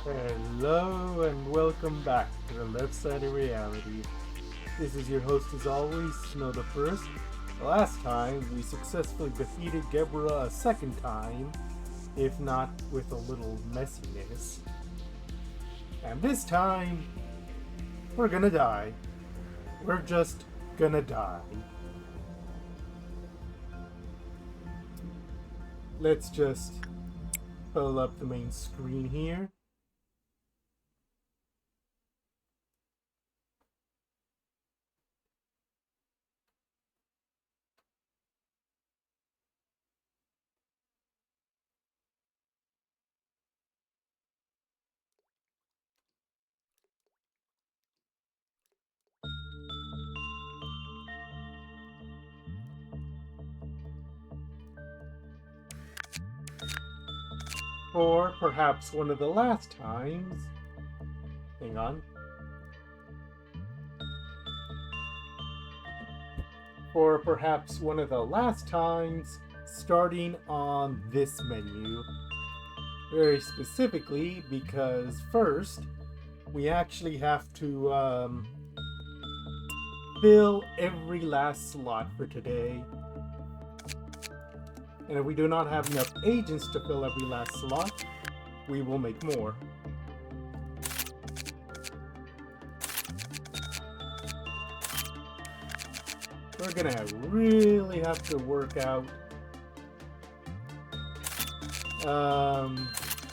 Hello and welcome back to the left side of reality. This is your host as always, Snow the First. Last time we successfully defeated Gebra a second time, if not with a little messiness. And this time, we're gonna die. We're just gonna die. Let's just pull up the main screen here. Or perhaps one of the last times. Hang on. Or perhaps one of the last times, starting on this menu. Very specifically, because first, we actually have to fill every last slot for today. And if we do not have enough agents to fill every last slot, we will make more. We're gonna really have to work out.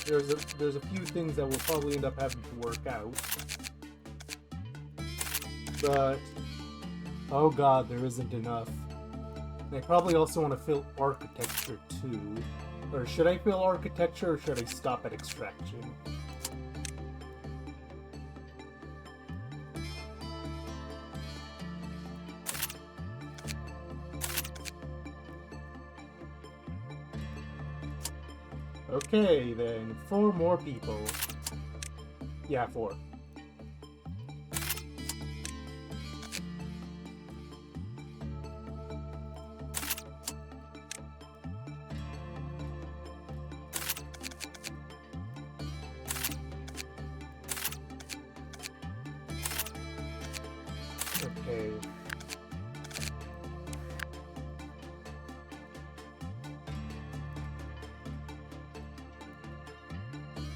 There's a few things that we'll probably end up having to work out. But oh god, there isn't enough. And I probably also want to fill architecture too. Or should I fill architecture or should I stop at extraction? Okay, then 4 more people. Yeah, 4. Okay.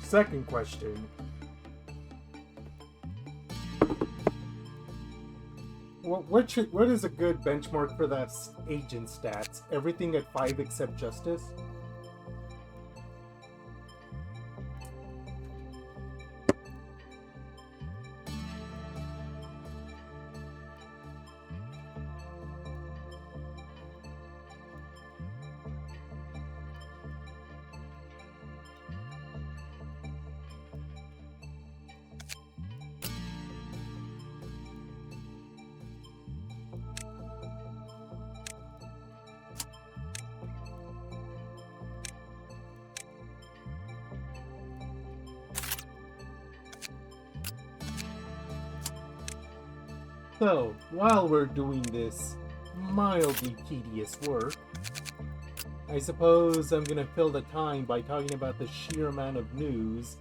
Second question. What is a good benchmark for that agent stats? Everything at 5 except justice? So, while we're doing this mildly tedious work, I suppose I'm gonna fill the time by talking about the sheer amount of news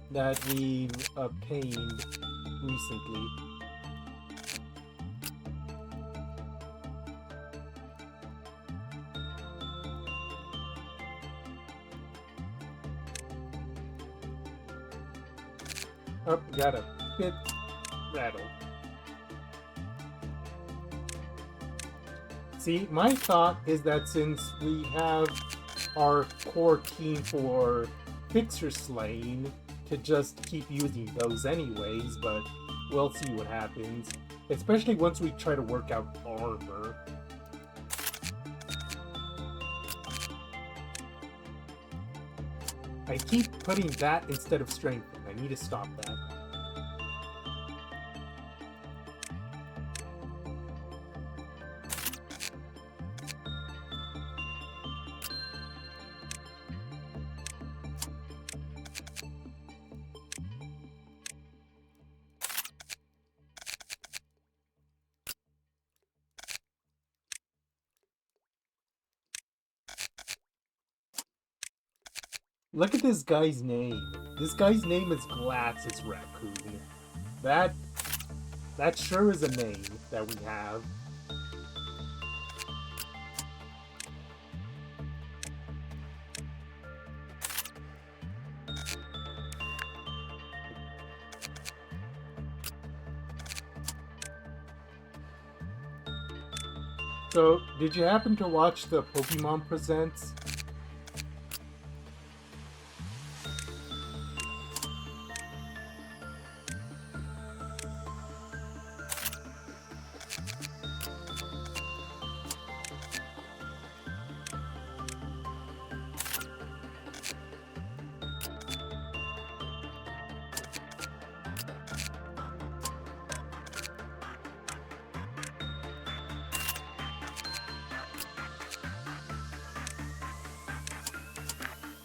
that we've obtained recently. Oh, got a bit rattled. See, my thought is that since we have our core team for fixer slaying, to just keep using those anyways, but we'll see what happens. Especially once we try to work out armor. I keep putting that instead of strength. I need to stop that. Look at this guy's name. This guy's name is Glasses Raccoon. That sure is a name that we have. So, did you happen to watch the Pokemon Presents?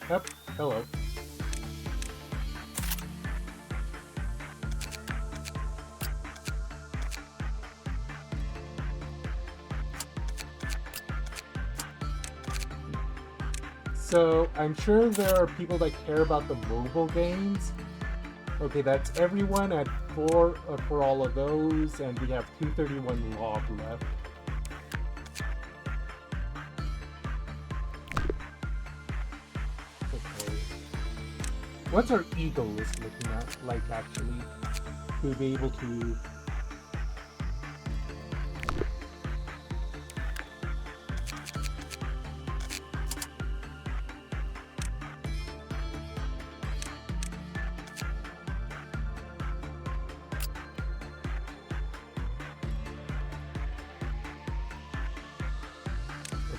Yep, hello. So, I'm sure there are people that care about the mobile games. Okay, that's everyone at 4 for all of those, and we have 231 log left. What's our ego list looking at, like, actually, to be able to...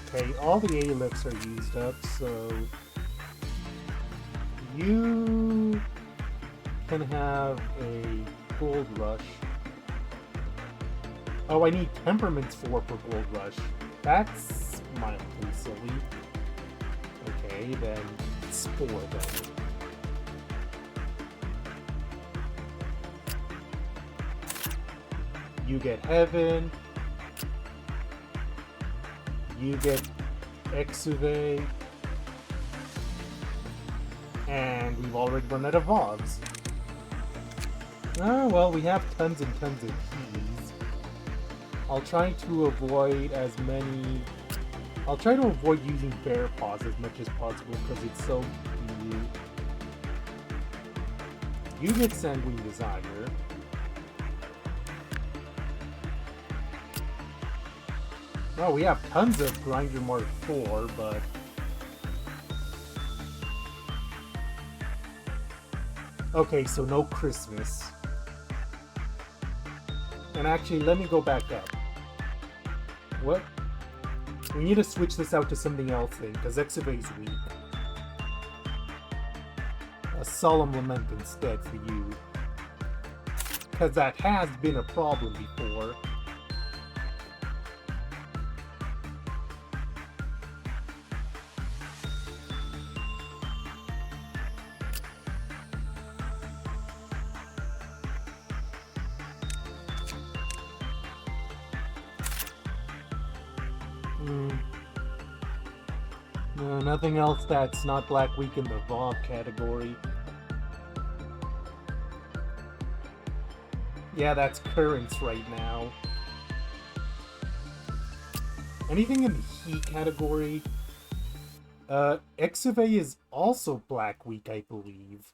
Okay, all the A-lifts are used up, so... You can have a Gold Rush. Oh, I need Temperaments 4 for Gold Rush. That's mildly silly. Okay, then Spore then. You get Heaven. You get Exuve. And we've already run out of VOGs. Oh, well, we have tons and tons of keys. I'll try to avoid as many... I'll try to avoid using Bear Paws as much as possible because it's so cute. You get Sanguine Desire. Oh, we have tons of Grinder Mark 4, but... Okay, so no Christmas. And actually, let me go back up. What? We need to switch this out to something else then, because Exuve's weak. A Solemn Lament instead for you. Because that has been a problem before. No, nothing else that's not Black Week in the VOG category. Yeah, that's Currents right now. Anything in the Heat category? Exuve is also Black Week, I believe.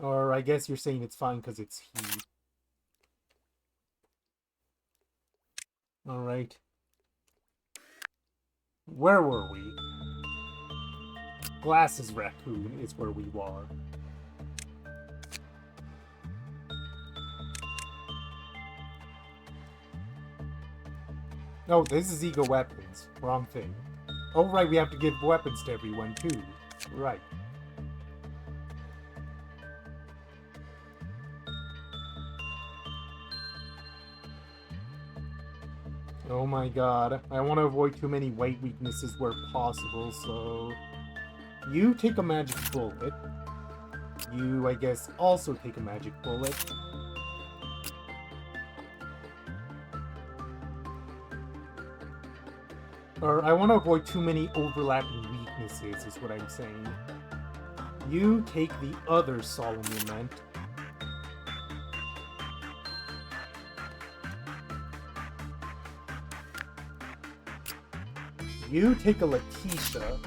Or I guess you're saying it's fine because it's Heat. Alright. Where were we? Glasses Raccoon is where we were. Oh, this is Ego Weapons. Wrong thing. Oh, right, we have to give weapons to everyone, too. Right. Oh my god. I want to avoid too many weight weaknesses where possible, so... You take a magic bullet. You, I guess, also take a magic bullet. Or, I want to avoid too many overlapping weaknesses, is what I'm saying. You take the other solemn lament. You take a Letitia.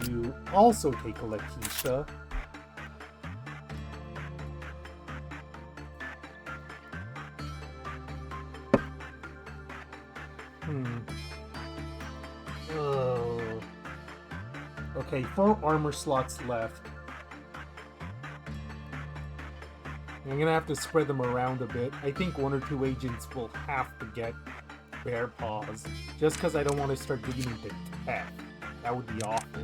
You also take a Letitia. Oh. Okay, 4 armor slots left. I'm gonna have to spread them around a bit. I think 1 or 2 agents will have to get Bear Paws, just because I don't want to start digging into tech. That would be awful.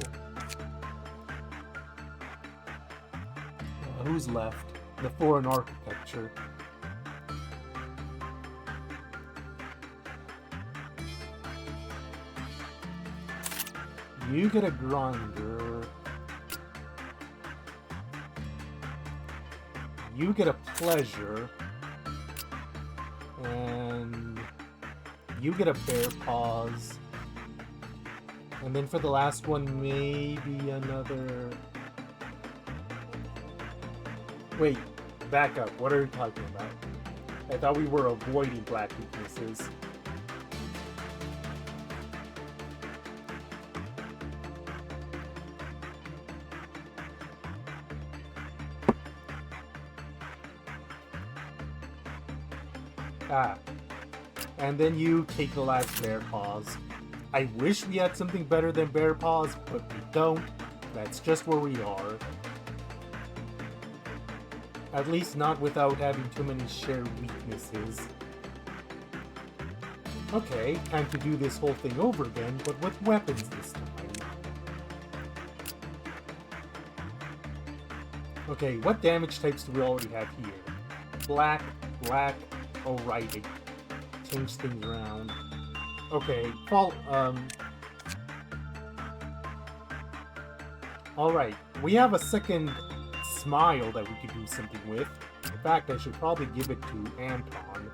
Who's left? The foreign architecture. You get a grinder. You get a pleasure. And you get a bear paws. And then for the last one, maybe another... Wait, back up. What are you talking about? I thought we were avoiding black weaknesses. Ah. And then you take the last bear paws. I wish we had something better than bear paws, but we don't. That's just where we are. At least not without having too many shared weaknesses. Okay, time to do this whole thing over again, but with weapons this time. Okay, what damage types do we already have here? Black, black, alrighty. Change things around. Okay, Alright, we have a second smile that we could do something with. In fact, I should probably give it to Anton.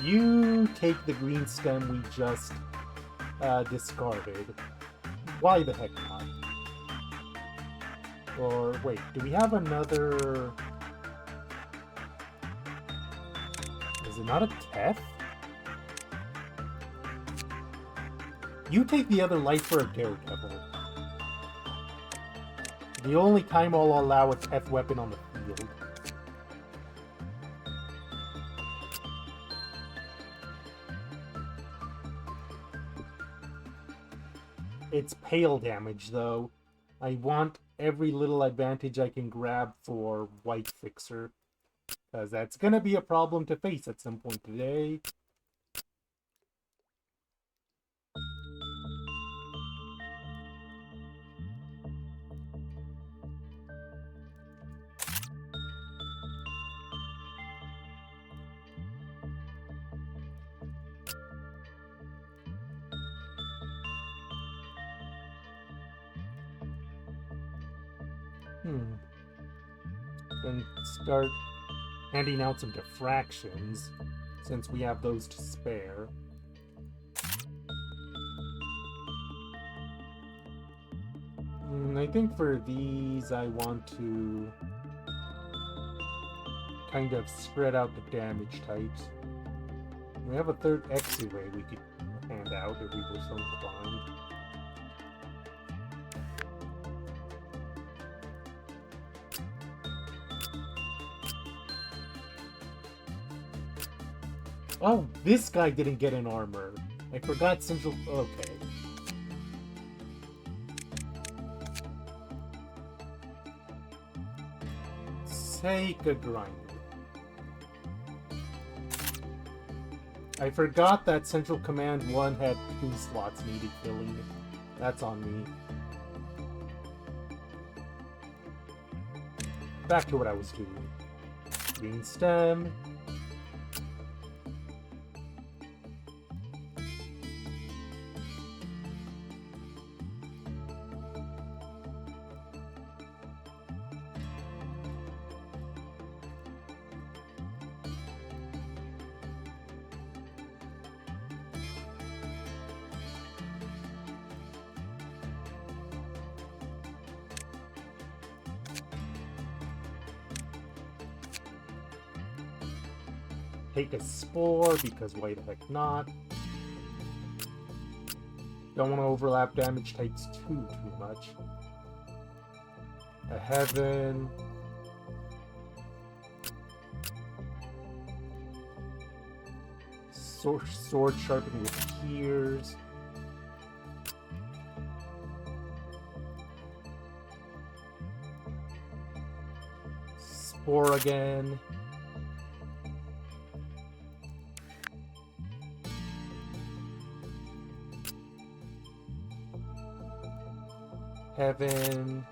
You take the green stem we just discarded. Why the heck not? Or, wait, do we have another... Is it not a Teth? You take the other life for a Daredevil. The only time I'll allow a Teth weapon on the field. It's pale damage, though. I want every little advantage I can grab for White Fixer. Because that's going to be a problem to face at some point today. Then start handing out some diffractions, since we have those to spare. I think for these I want to kind of spread out the damage types. We have a third X-ray we could hand out if we were so inclined. Oh, this guy didn't get an armor. I forgot Central... Okay. Take a grinder. I forgot that Central Command 1 had 2 slots needed filling. That's on me. Back to what I was doing. Green stem. take a spore, because why the heck not? Don't want to overlap damage types too much. A heaven. Sword sharpened with tears. Spore again. Heaven.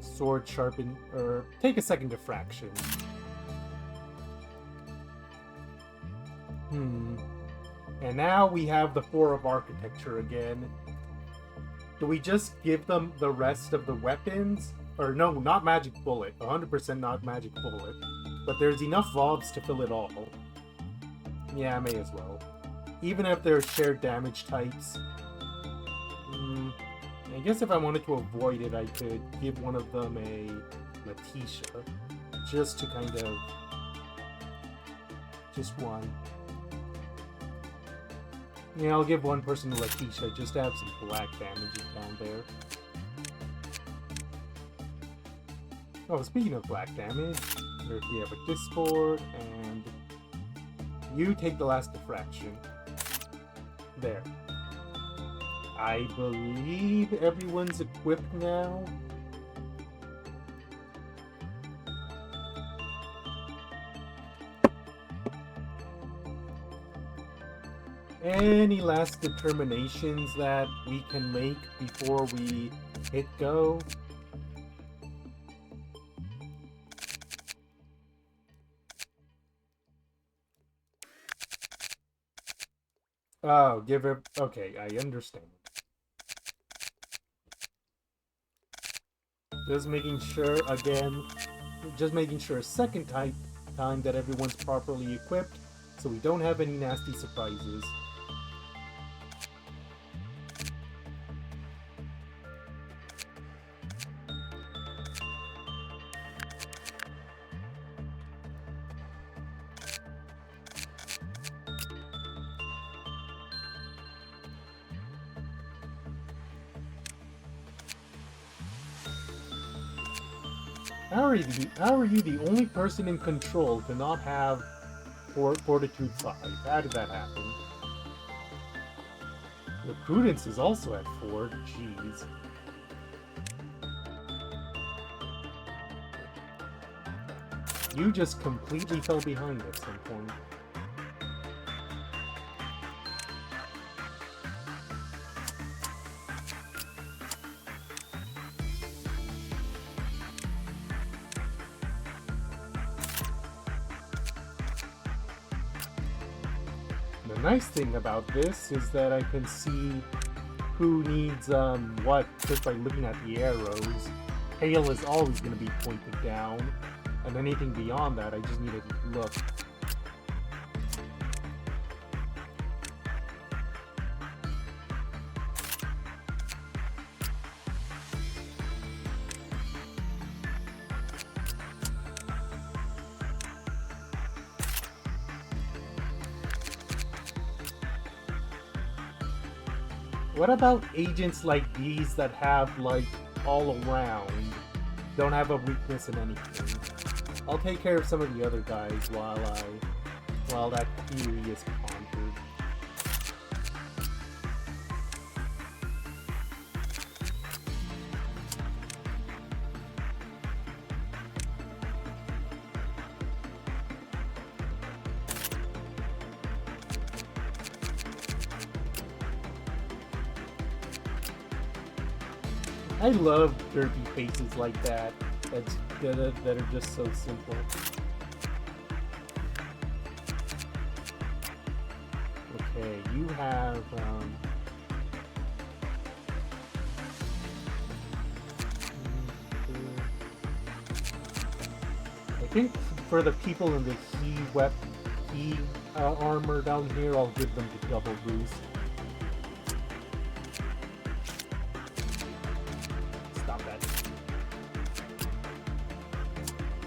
Sword sharpen, or take a second diffraction. And now we have the 4 of architecture again. Do we just give them the rest of the weapons? Or no, not magic bullet. 100% not magic bullet. But there's enough VOBs to fill it all. Yeah, may as well. Even if they're shared damage types. I guess if I wanted to avoid it, I could give one of them a Letitia. Just to kind of... just one. Yeah, I'll give one person to Letitia, just to have some black damage down there. Oh, speaking of black damage, we have a Discord, and you take the last diffraction. There. I believe everyone's equipped now. Any last determinations that we can make before we hit go? Oh, give it... okay, I understand. Just making sure, again, just making sure a second time that everyone's properly equipped, so we don't have any nasty surprises. How are you the only person in control to not have Fortitude 5? How did that happen? The Prudence is also at 4. Jeez. You just completely fell behind at some point. The nice thing about this is that I can see who needs what just by looking at the arrows. Hail is always going to be pointed down, and anything beyond that I just need to look. What about agents like these that have, like, all around, don't have a weakness in anything? I'll take care of some of the other guys while that theory is pondered. I love derpy faces like that. That are just so simple. Okay, you have I think for the people in the he armor down here, I'll give them the double boost.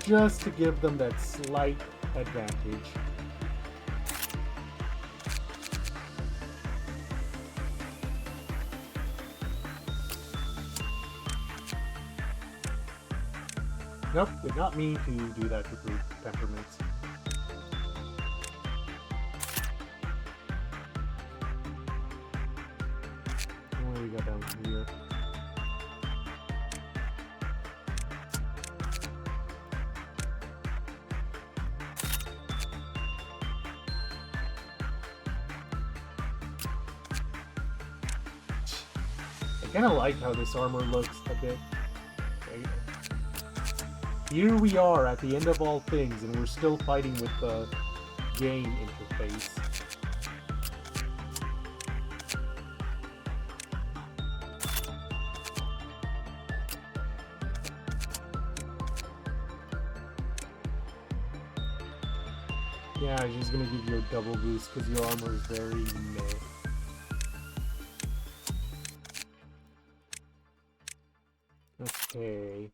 just to give them that slight advantage. Nope, did not mean to do that to brute temperaments. What do we got down here? I kind of like how this armor looks a bit. Okay. Here we are at the end of all things, and we're still fighting with the game interface. Yeah, she's gonna give you a double boost because your armor is very meh. Okay.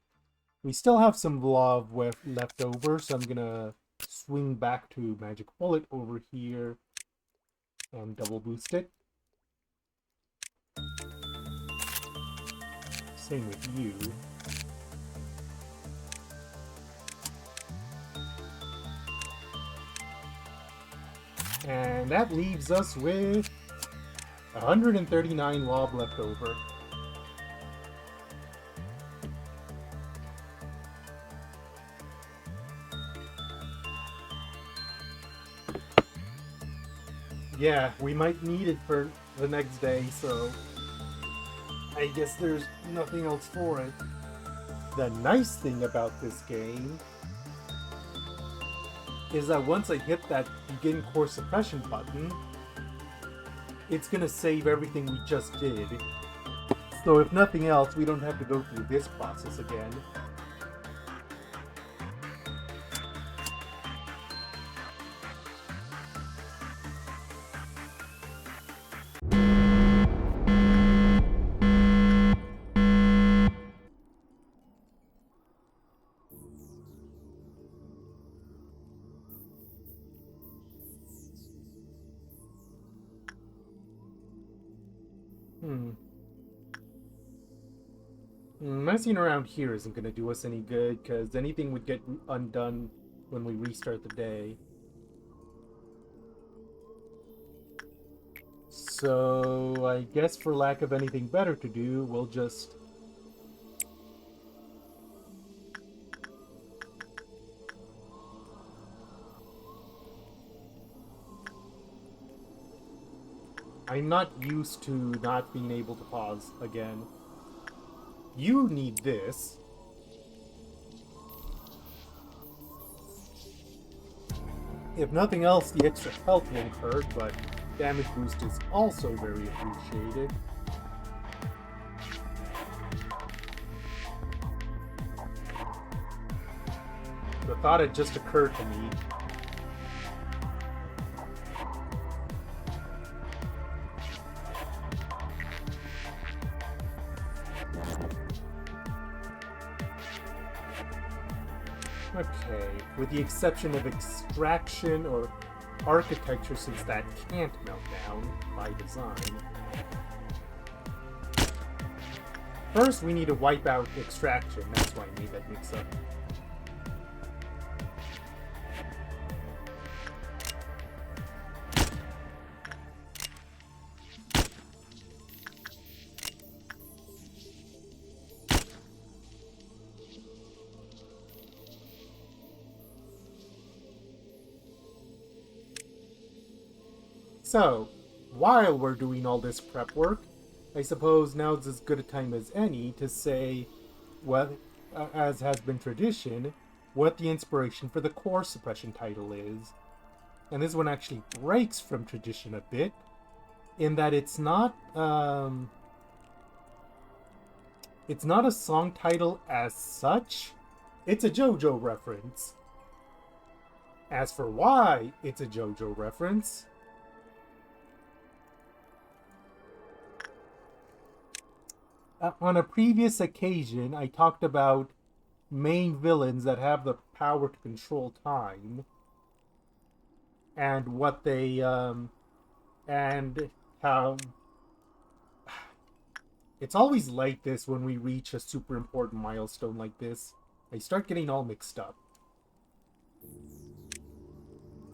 We still have some love left over, so I'm gonna swing back to Magic Bullet over here and double boost it. Same with you. And that leaves us with 139 lob left over. Yeah, we might need it for the next day, so I guess there's nothing else for it. The nice thing about this game is that once I hit that begin course suppression button, it's gonna save everything we just did. So if nothing else, we don't have to go through this process again. Messing around here isn't going to do us any good, because anything would get undone when we restart the day. So, I guess for lack of anything better to do, we'll just... I'm not used to not being able to pause again. You need this. If nothing else, the extra health won't hurt, but damage boost is also very appreciated. The thought had just occurred to me. Okay, with the exception of extraction or architecture, since that can't melt down by design. First, we need to wipe out extraction. That's why I made that mix-up. So, while we're doing all this prep work, I suppose now's as good a time as any to say, well, as has been tradition, what the inspiration for the core suppression title is. And this one actually breaks from tradition a bit, in that it's not a song title as such. It's a JoJo reference. As for why it's a JoJo reference, on a previous occasion, I talked about main villains that have the power to control time, and what they and how it's always like this when we reach a super important milestone like this. I start getting all mixed up.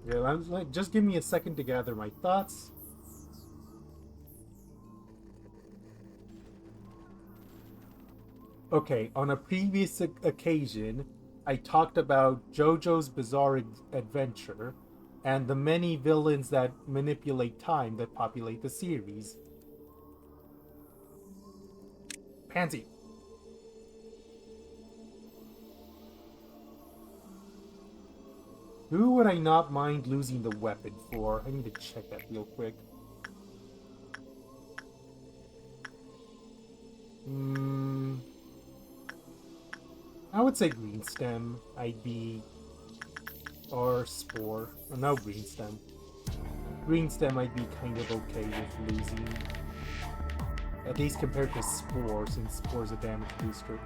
Yeah, just give me a second to gather my thoughts. Okay, on a previous occasion, I talked about JoJo's Bizarre Adventure and the many villains that manipulate time that populate the series. Pansy. Who would I not mind losing the weapon for? I need to check that real quick. I would say Greenstem. I'd be... Or Spore. Oh, no, Greenstem. Greenstem I'd be kind of okay with losing. At least compared to Spore, since Spore's a damage booster.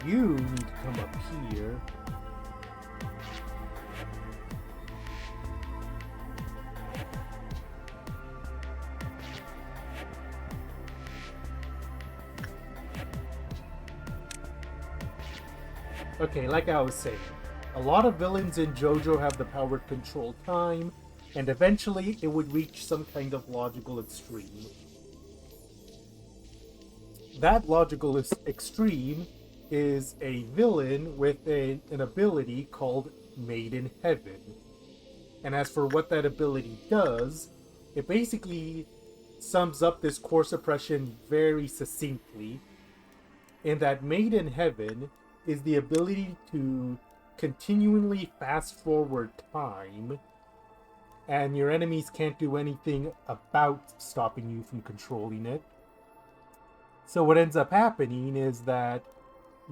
You need to come up here. Okay, like I was saying, a lot of villains in JoJo have the power to control time, and eventually it would reach some kind of logical extreme. That logical extreme is a villain with an ability called Made in Heaven. And as for what that ability does, it basically sums up this core suppression very succinctly, in that Made in Heaven is the ability to continually fast forward time, and your enemies can't do anything about stopping you from controlling it. So what ends up happening is that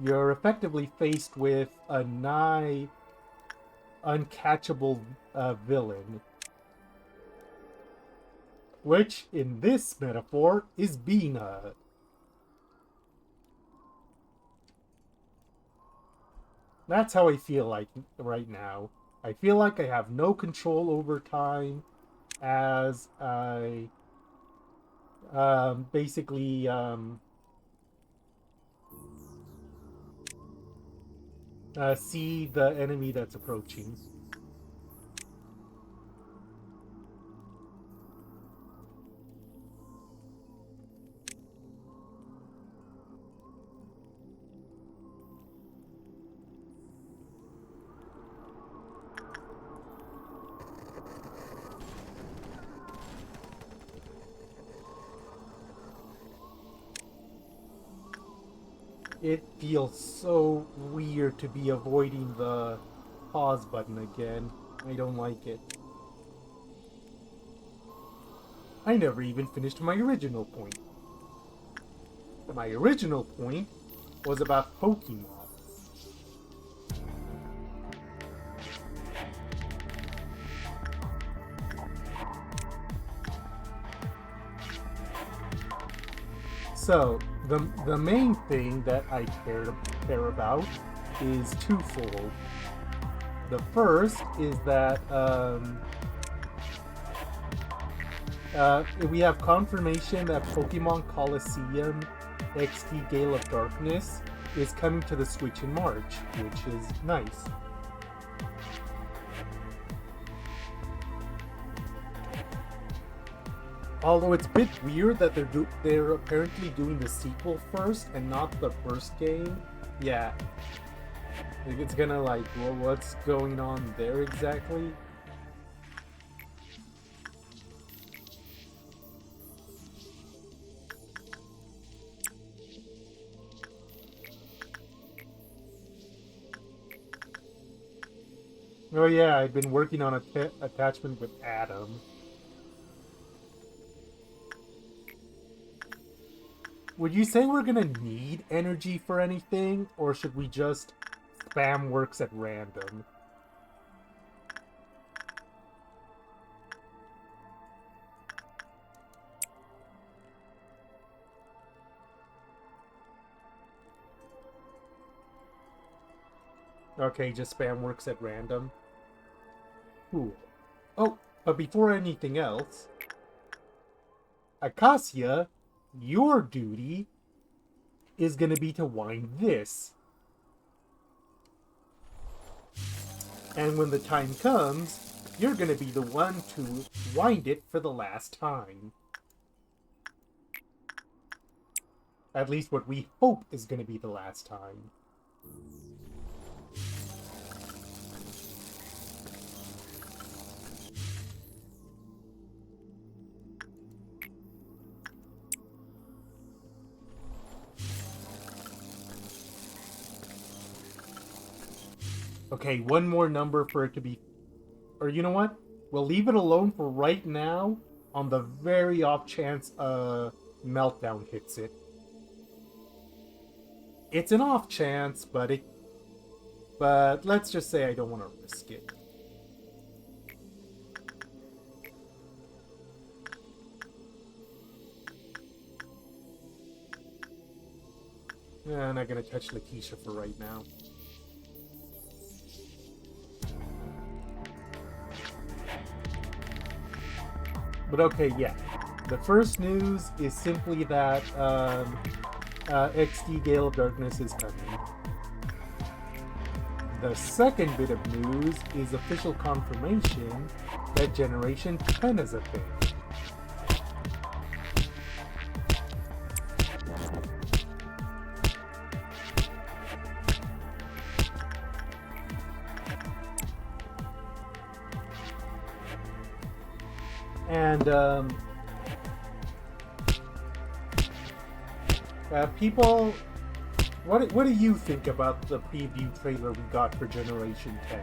you're effectively faced with a nigh uncatchable villain. Which, in this metaphor, is Bina. That's how I feel like right now. I feel like I have no control over time as I basically see the enemy that's approaching. It feels so weird to be avoiding the pause button again. I don't like it. I never even finished my original point. My original point was about Pokemon. So, the main thing that I care about is twofold. The first is that we have confirmation that Pokemon Coliseum XD Gale of Darkness is coming to the Switch in March, which is nice. Although it's a bit weird that they're apparently doing the sequel first and not the first game. Yeah. It's gonna like, well, what's going on there exactly? Oh yeah, I've been working on a attachment with Adam. Would you say we're gonna need energy for anything, or should we just spam works at random? Okay, just spam works at random. Cool. Oh, but before anything else, Acacia, your duty is gonna be to wind this. And when the time comes, you're gonna be the one to wind it for the last time. At least what we hope is gonna be the last time. Okay, one more number for it to be... Or you know what? We'll leave it alone for right now on the very off chance Meltdown hits it. It's an off chance, but let's just say I don't want to risk it. I'm not gonna touch Lakeisha for right now. But okay, yeah. The first news is simply that XD Gale of Darkness is coming. The second bit of news is official confirmation that Generation 10 is a thing. And people, what do you think about the preview trailer we got for Generation 10?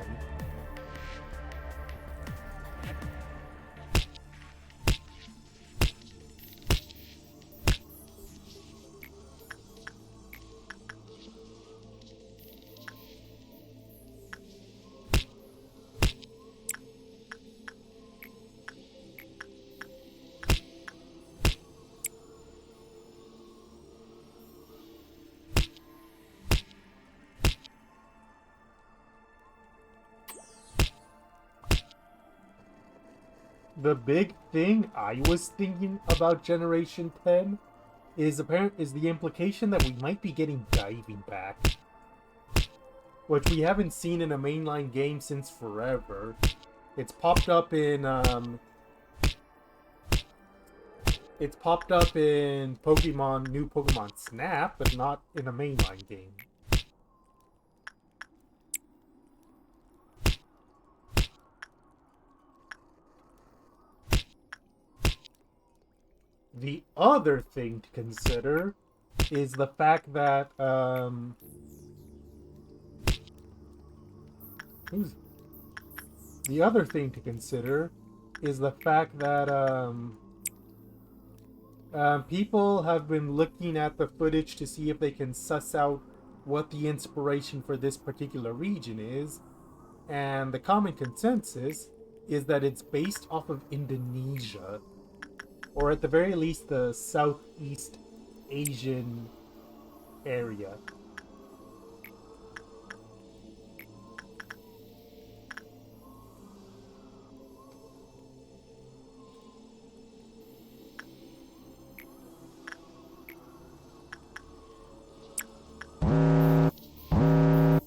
The big thing I was thinking about Generation 10 is the implication that we might be getting diving back, which we haven't seen in a mainline game since forever. It's popped up in Pokemon New Pokemon Snap, but not in a mainline game. The other thing to consider is the fact that people have been looking at the footage to see if they can suss out what the inspiration for this particular region is, and the common consensus is that it's based off of Indonesia, or at the very least the Southeast Asian area.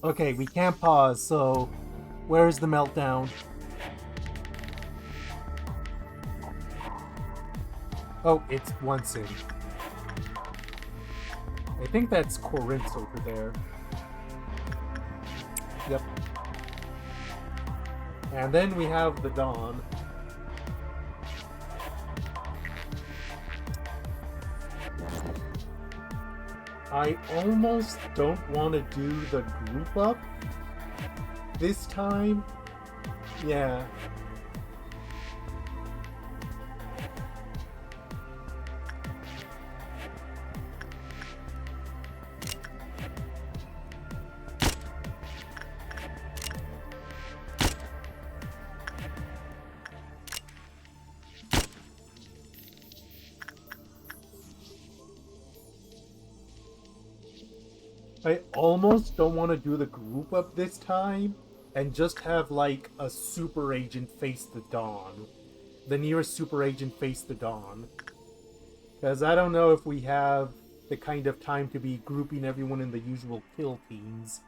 Okay, we can't pause, so where's the meltdown? Oh, it's once in. I think that's Corinth over there. Yep. And then we have the Dawn. I almost don't want to do the group up this time. Yeah. I almost don't want to do the group up this time and just have like a super agent face the dawn. The nearest super agent face the dawn. Because I don't know if we have the kind of time to be grouping everyone in the usual kill teams.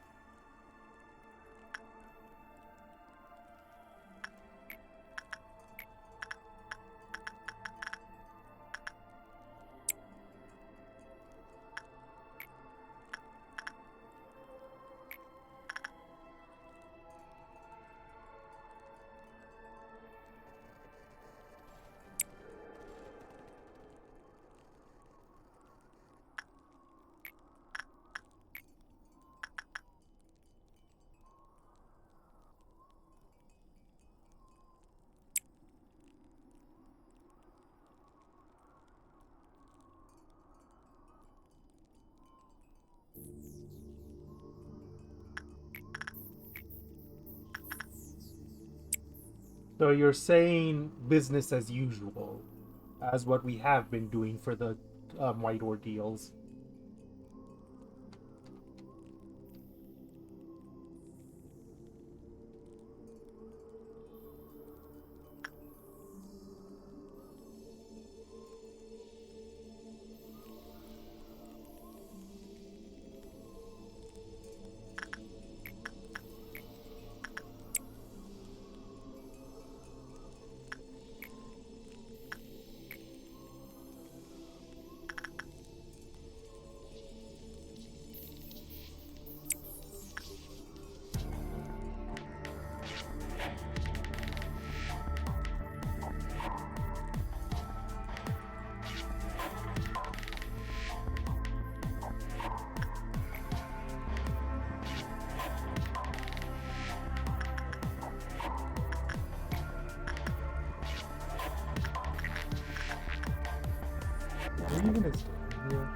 So you're saying business as usual, as what we have been doing for the White Ordeals. Are you gonna stay here?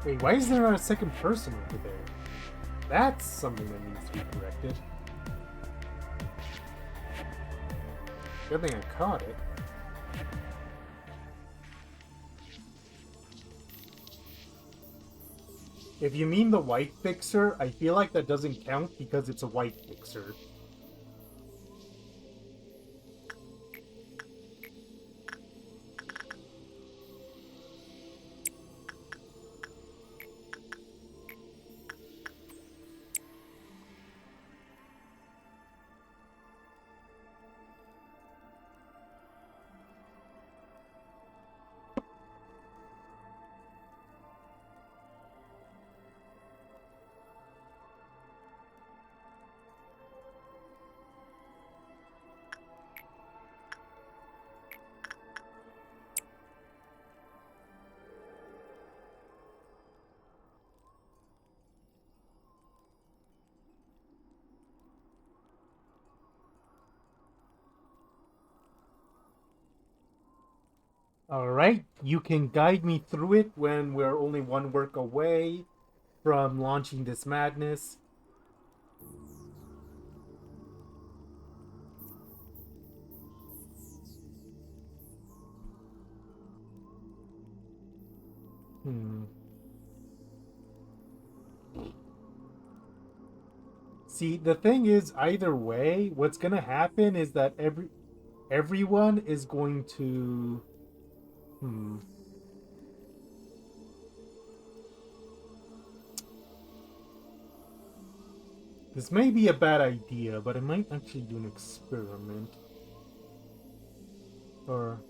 Wait, why is there not a second person over there? That's something that needs to be corrected. Good thing I caught it. If you mean the white fixer, I feel like that doesn't count because it's a white fixer. Alright, you can guide me through it when we're only one work away from launching this madness. See, the thing is, either way, what's gonna happen is that everyone is going to... This may be a bad idea, but I might actually do an experiment. Or...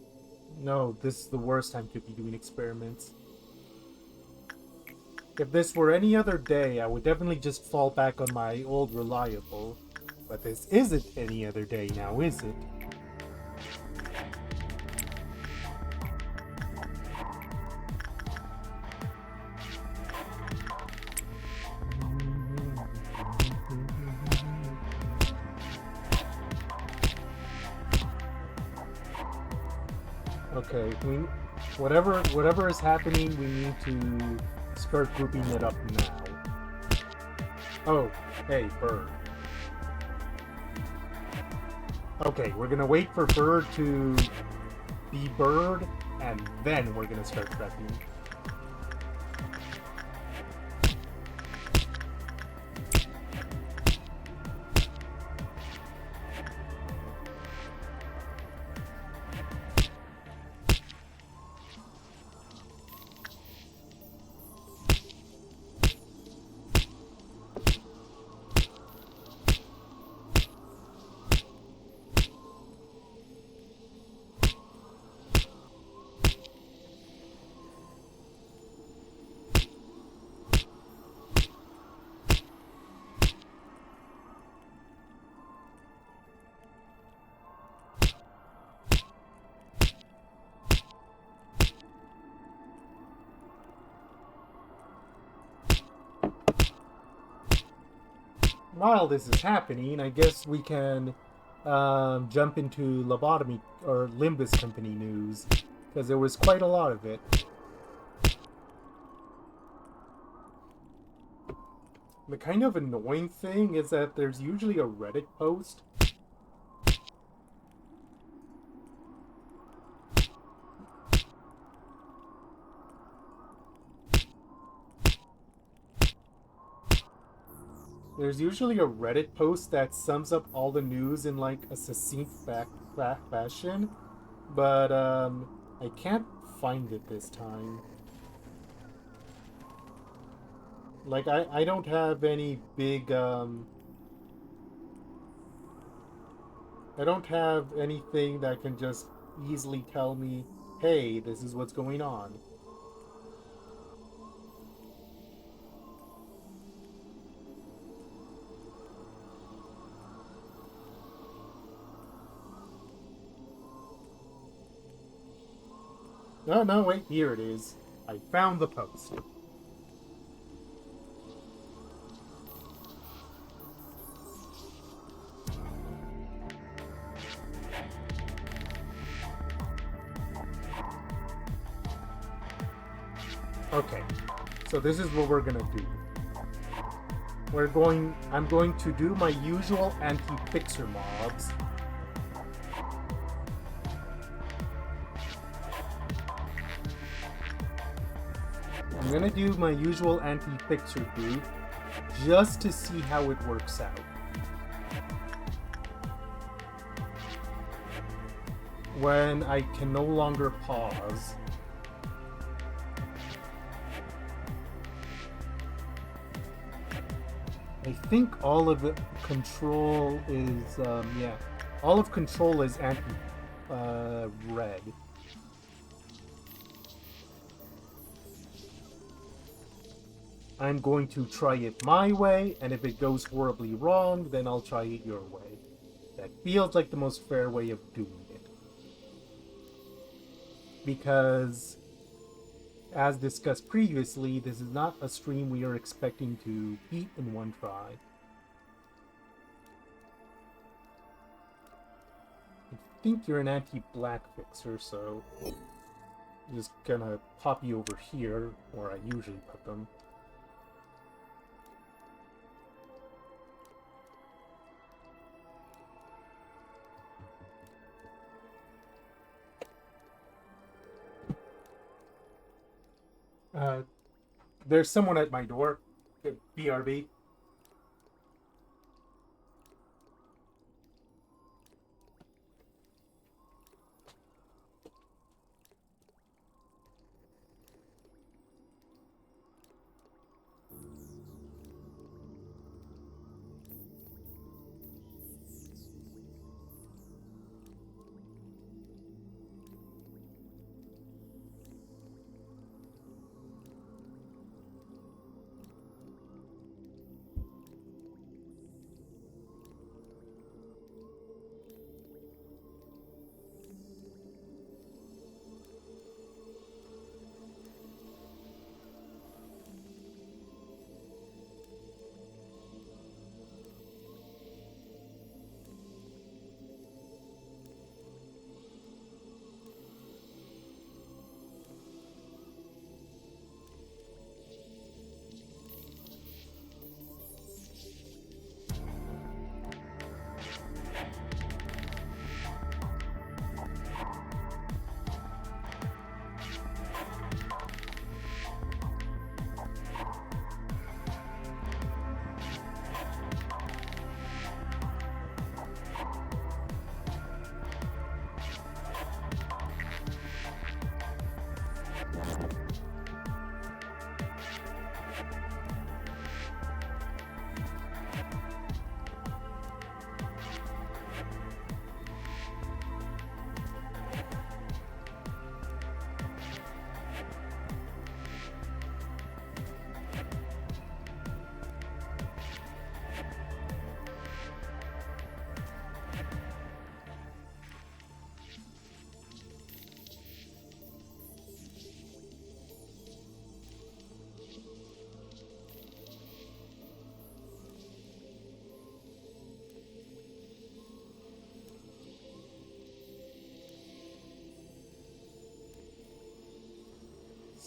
No, this is the worst time to be doing experiments. If this were any other day, I would definitely just fall back on my old reliable. But this isn't any other day now, is it? Okay, whatever is happening, we need to start grouping it up now. Oh, hey, bird. Okay, we're gonna wait for Bird to be Bird, and then we're gonna start prepping. While this is happening, I guess we can jump into Lobotomy or Limbus Company news, because there was quite a lot of it. The kind of annoying thing is that there's usually a Reddit post. There's usually a Reddit post that sums up all the news in like a succinct fashion, but I can't find it this time. Like I don't have any big I don't have anything that can just easily tell me, hey, this is what's going on. No, wait, here it is. I found the post. Okay, so this is what we're gonna do. I'm going to do my usual anti-fixer mobs. I'm gonna do my usual anti-fixer group just to see how it works out. When I can no longer pause. I think all of it control is all of control is red. I'm going to try it my way, and if it goes horribly wrong, then I'll try it your way. That feels like the most fair way of doing it. Because, as discussed previously, this is not a stream we are expecting to beat in one try. I think you're an anti-black fixer, so I'm just gonna pop you over here, where I usually put them. There's someone at my door. BRB.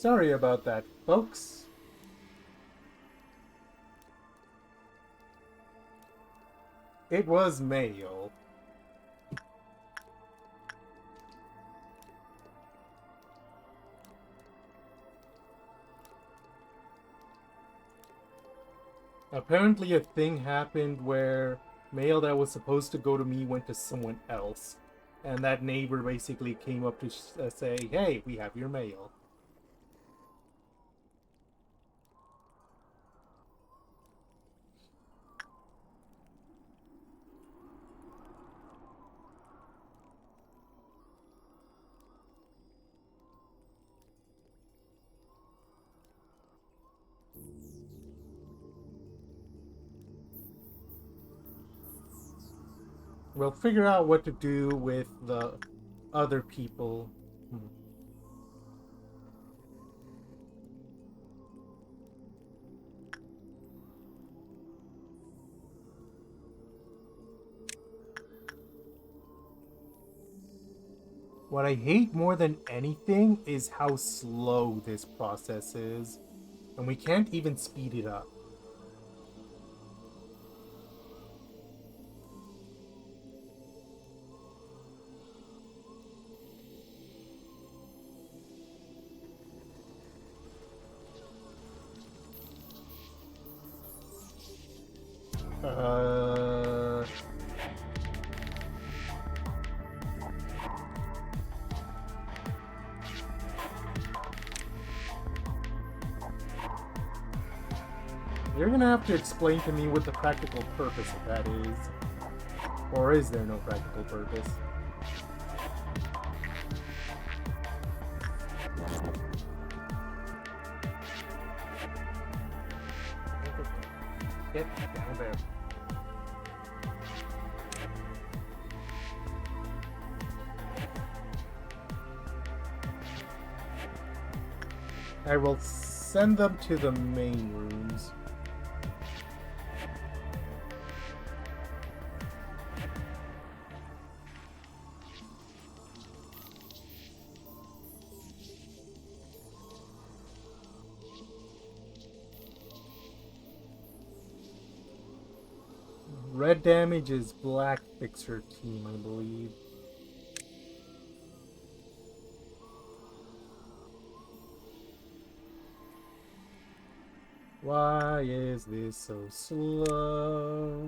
Sorry about that, folks. It was mail. Apparently a thing happened where mail that was supposed to go to me went to someone else. And that neighbor basically came up to say, hey, we have your mail. We'll figure out what to do with the other people. What I hate more than anything is how slow this process is, and we can't even speed it up. Uh... You're gonna have to explain to me what the practical purpose of that is. Or is there no practical purpose? Get down there. I will send them to the main rooms. Red damage is black fixer team, I believe. Why is this so slow?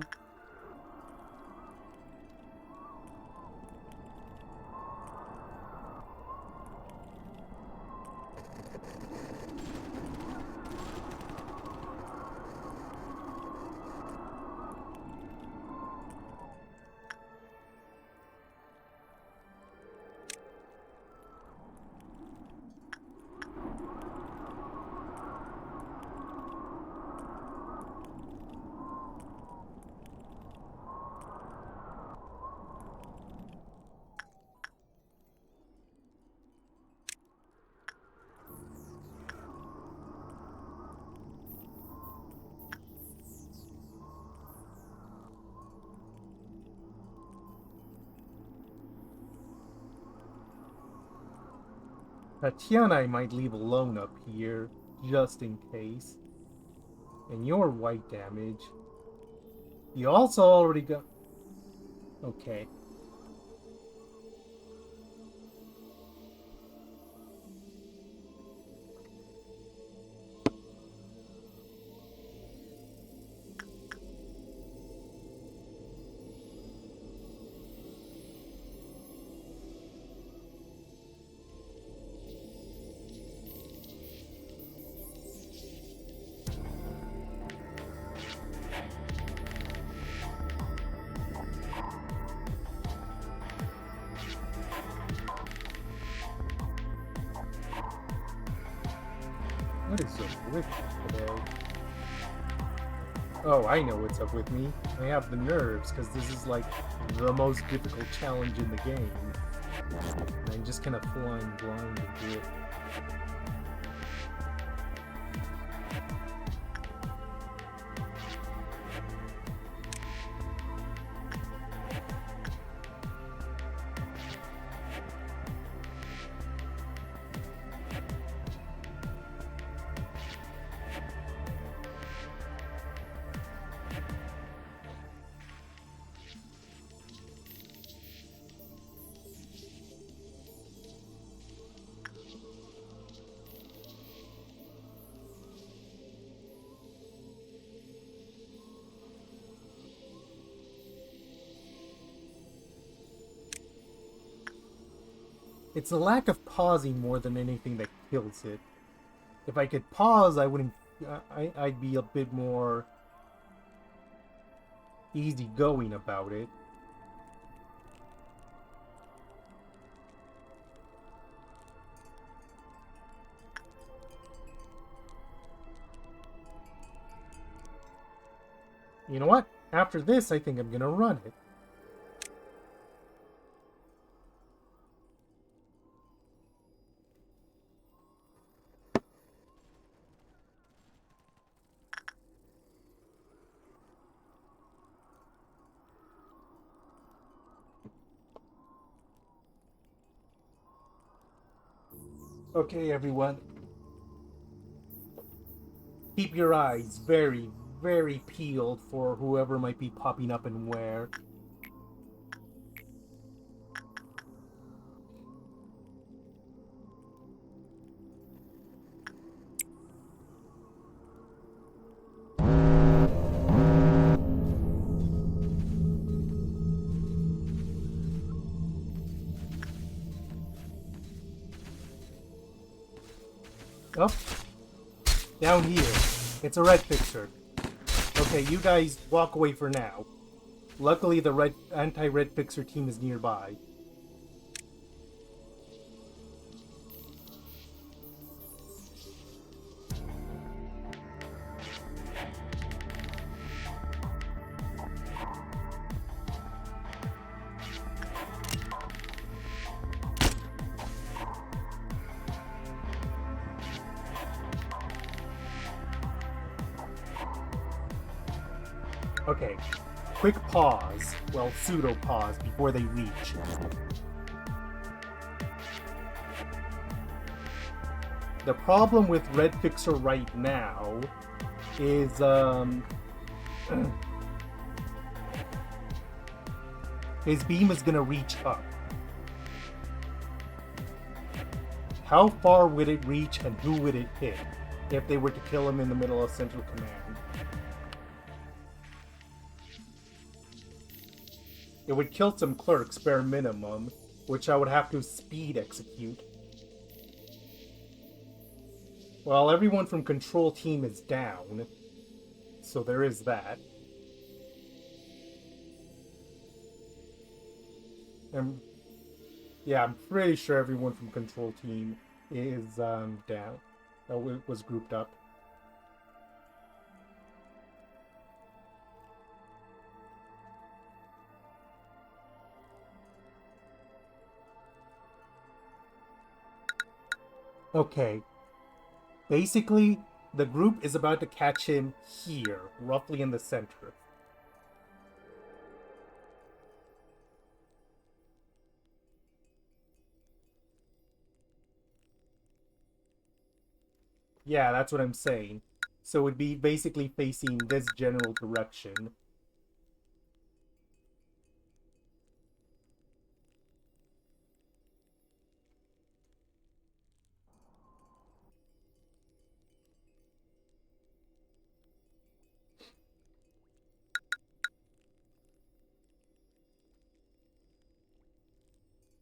Tatiana I might leave alone up here, just in case. And your white damage. You also already got... Okay. What is up with me today? Oh, I know what's up with me. I have the nerves, because this is like the most difficult challenge in the game. And I'm just kind of flying blind into it. It's the lack of pausing more than anything that kills it. If I could pause, I wouldn't. I'd be a bit more easygoing about it. You know what? After this, I think I'm gonna run it. Okay, everyone. Keep your eyes very, very peeled for whoever might be popping up and where. Up. Down here. It's a red fixer. Okay, you guys walk away for now. Luckily, the anti-red fixer team is nearby. Okay, quick pause, well, pseudo pause before they reach. The problem with Red Fixer right now is, his beam is gonna reach up. How far would it reach and who would it hit if they were to kill him in the middle of Central Command? It would kill some clerks, bare minimum, which I would have to speed execute. Well, everyone from Control Team is down, so there is that. Yeah, I'm pretty sure everyone from Control Team is down. It was grouped up. Okay. Basically, the group is about to catch him here, roughly in the center. Yeah, that's what I'm saying. So it would be basically facing this general direction.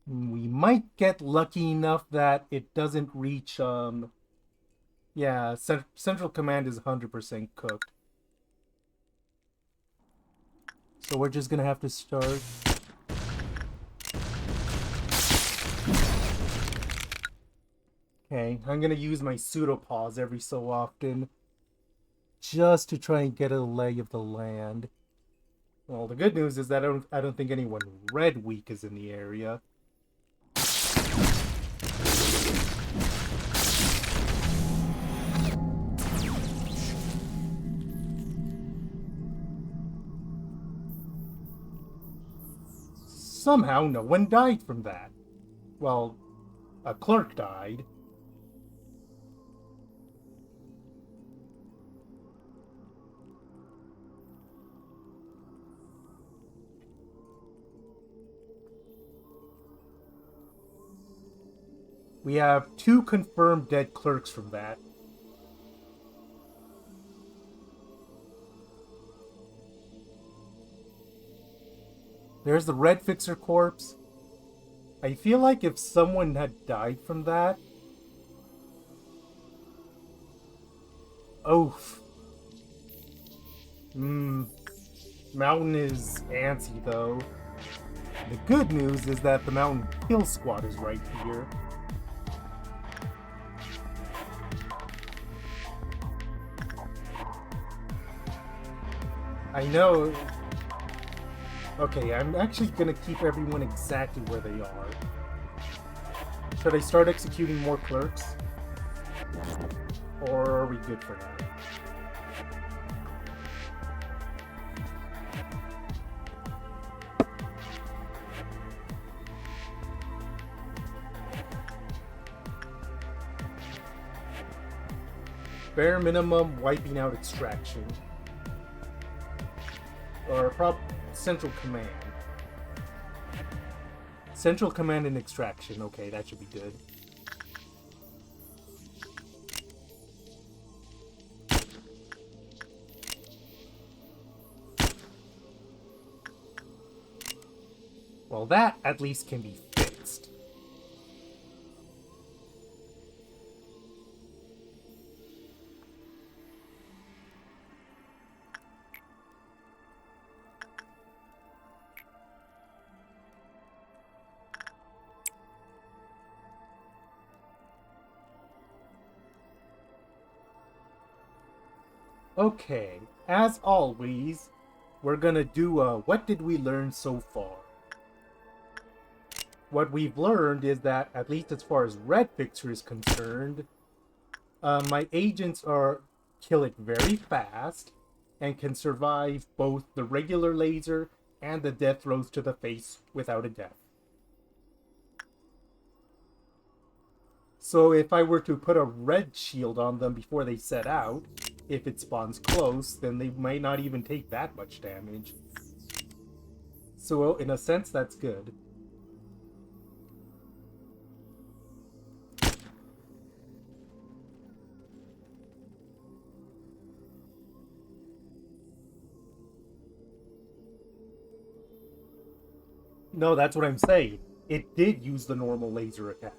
We might get lucky enough that it doesn't reach, yeah, Central Command is 100% cooked. So we're just gonna have to start. Okay, I'm gonna use my pseudopause every so often, just to try and get a lay of the land. Well, the good news is that I don't think anyone red weak is in the area. Somehow no one died from that. Well, a clerk died. We have 2 confirmed dead clerks from that. There's the Red Fixer corpse. I feel like if someone had died from that... Oof. Mountain is antsy, though. The good news is that the Mountain Kill Squad is right here. I know... Okay, I'm actually gonna keep everyone exactly where they are. Should I start executing more clerks? Or are we good for now? Bare minimum, wiping out extraction. Or Central Command. Central Command and extraction. Okay, that should be good. Well, that at least can be fixed. Okay, as always, we're gonna do a what did we learn so far? What we've learned is that, at least as far as Red Fixer is concerned, my agents kill it very fast and can survive both the regular laser and the death throws to the face without a death. So if I were to put a red shield on them before they set out, if it spawns close, then they might not even take that much damage. So in a sense, that's good. No, that's what I'm saying. It did use the normal laser attack.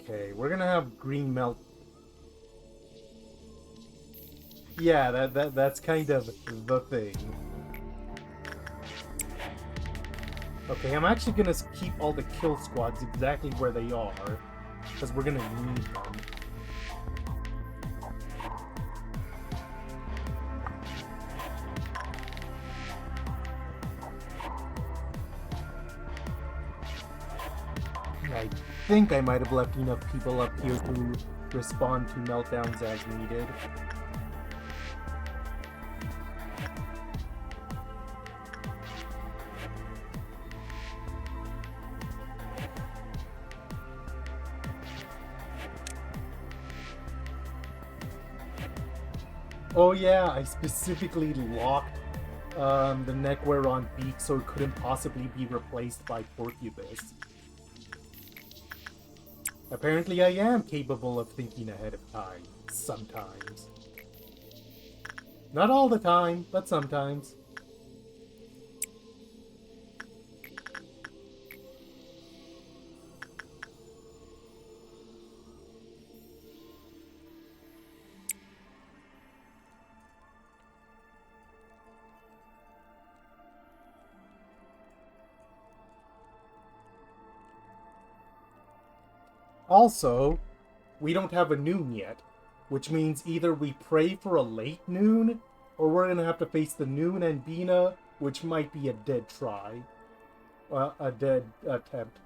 Okay, we're gonna have green melt. Yeah, that's kind of the thing. Okay, I'm actually gonna keep all the kill squads exactly where they are, because we're gonna need them. I think I might have left enough people up here to respond to meltdowns as needed. Oh yeah, I specifically locked the neckwear on Beak so it couldn't possibly be replaced by Porcubus. Apparently I am capable of thinking ahead of time, sometimes. Not all the time, but sometimes. Also, we don't have a noon yet, which means either we pray for a late noon, or we're gonna have to face the noon and Bina, which might be a dead try. A dead attempt.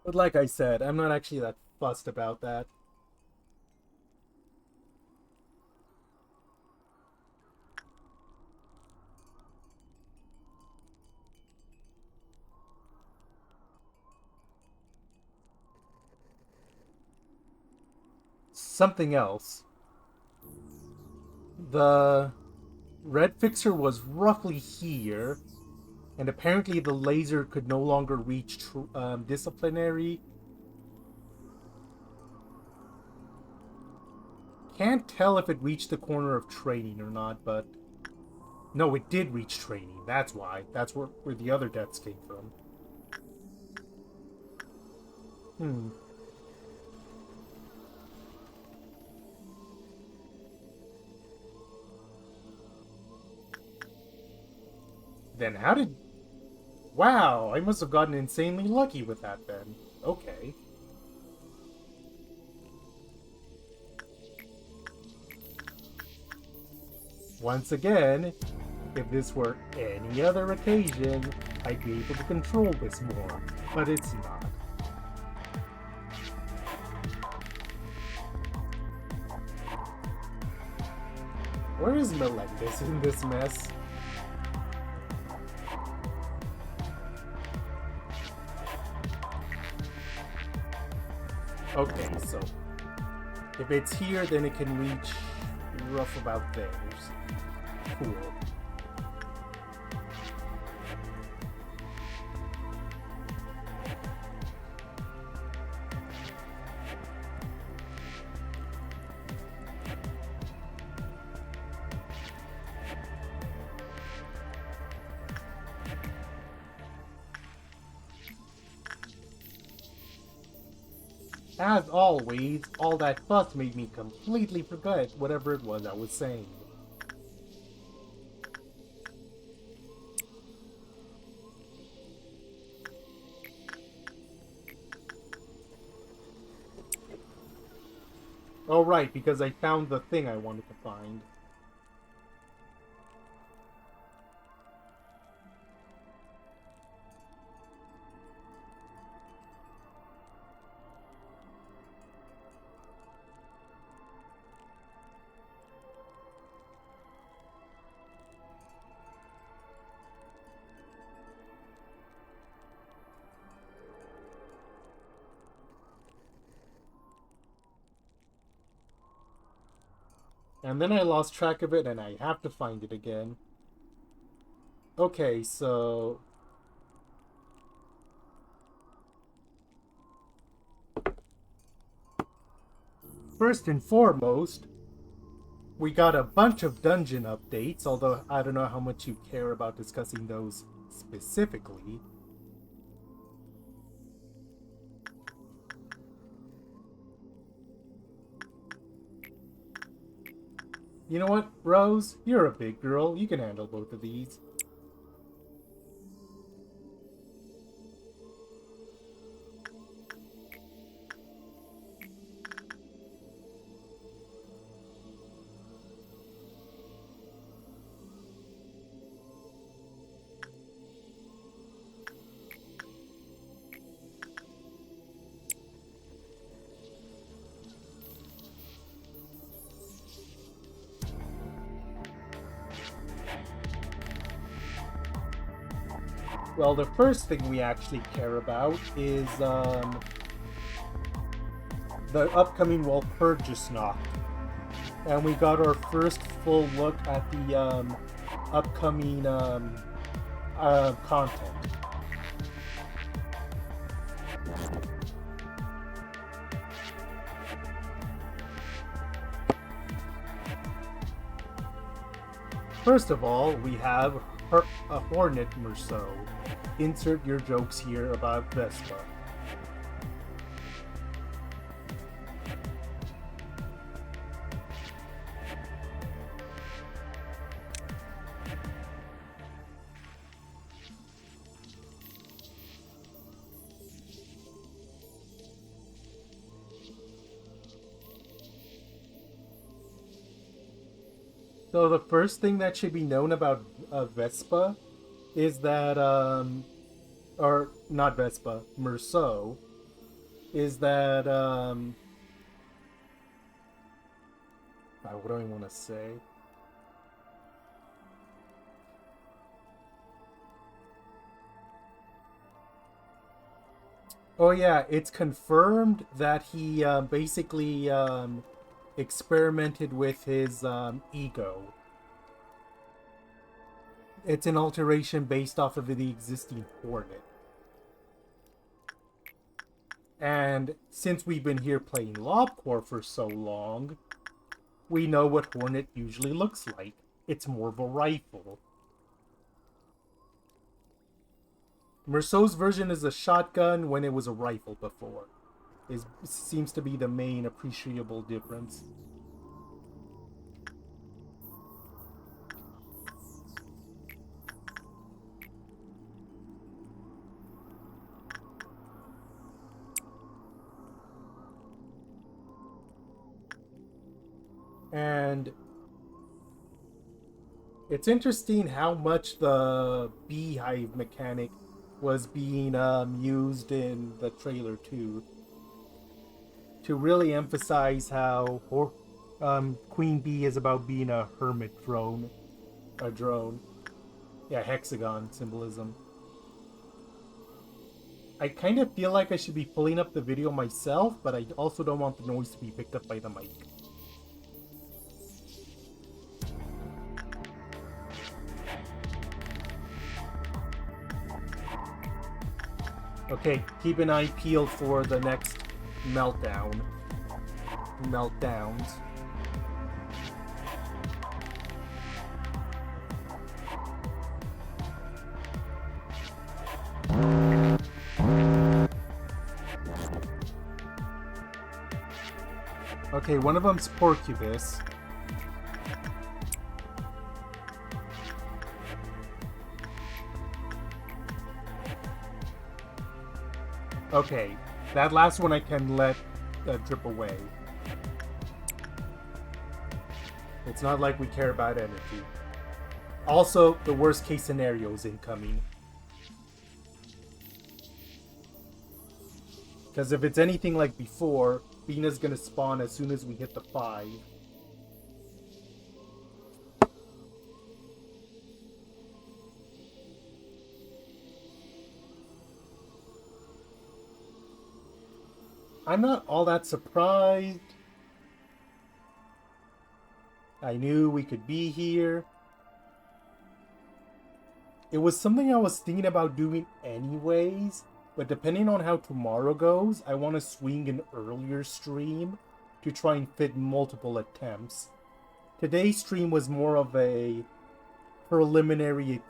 But like I said, I'm not actually that fussed about that. Something else. The red fixer was roughly here, and apparently the laser could no longer reach disciplinary. Can't tell if it reached the corner of training or not, but no, it did reach training. That's why. That's where the other deaths came from. Hmm. Then how did... Wow, I must have gotten insanely lucky with that then. Okay. Once again, if this were any other occasion, I'd be able to control this more, but it's not. Where is Melendez in this mess? Okay, so if it's here, then it can reach rough about there. Cool. As always, all that fuss made me completely forget whatever it was I was saying. Oh right, because I found the thing I wanted to find. And then I lost track of it and I have to find it again. Okay, so... First and foremost, we got a bunch of dungeon updates, although I don't know how much you care about discussing those specifically. You know what, Rose? You're a big girl. You can handle both of these. Well, the first thing we actually care about is the upcoming Walpurgisnacht. And we got our first full look at the upcoming content. First of all, we have a Hornet Merceau. Insert your jokes here about Vespa. So the first thing that should be known about Vespa is that, or not Vespa, Merceau, is that, what do I want to say? Oh yeah, it's confirmed that he basically experimented with his ego. It's an alteration based off of the existing Hornet. And since we've been here playing Lobcore for so long, we know what Hornet usually looks like. It's more of a rifle. Merceau's version is a shotgun when it was a rifle before. It seems to be the main appreciable difference. And it's interesting how much the beehive mechanic was being used in the trailer too, to really emphasize how Queen Bee is about being a hermit drone. A drone. Yeah, hexagon symbolism. I kind of feel like I should be pulling up the video myself, but I also don't want the noise to be picked up by the mic. Okay, keep an eye peeled for the next meltdowns. Okay, one of them's Porcubus. Okay, that last one I can let drip away. It's not like we care about energy. Also, the worst case scenario is incoming. Because if it's anything like before, Bina's gonna spawn as soon as we hit the 5. I'm not all that surprised. I knew we could be here. It was something I was thinking about doing anyways, but depending on how tomorrow goes, I want to swing an earlier stream to try and fit multiple attempts. Today's stream was more of a preliminary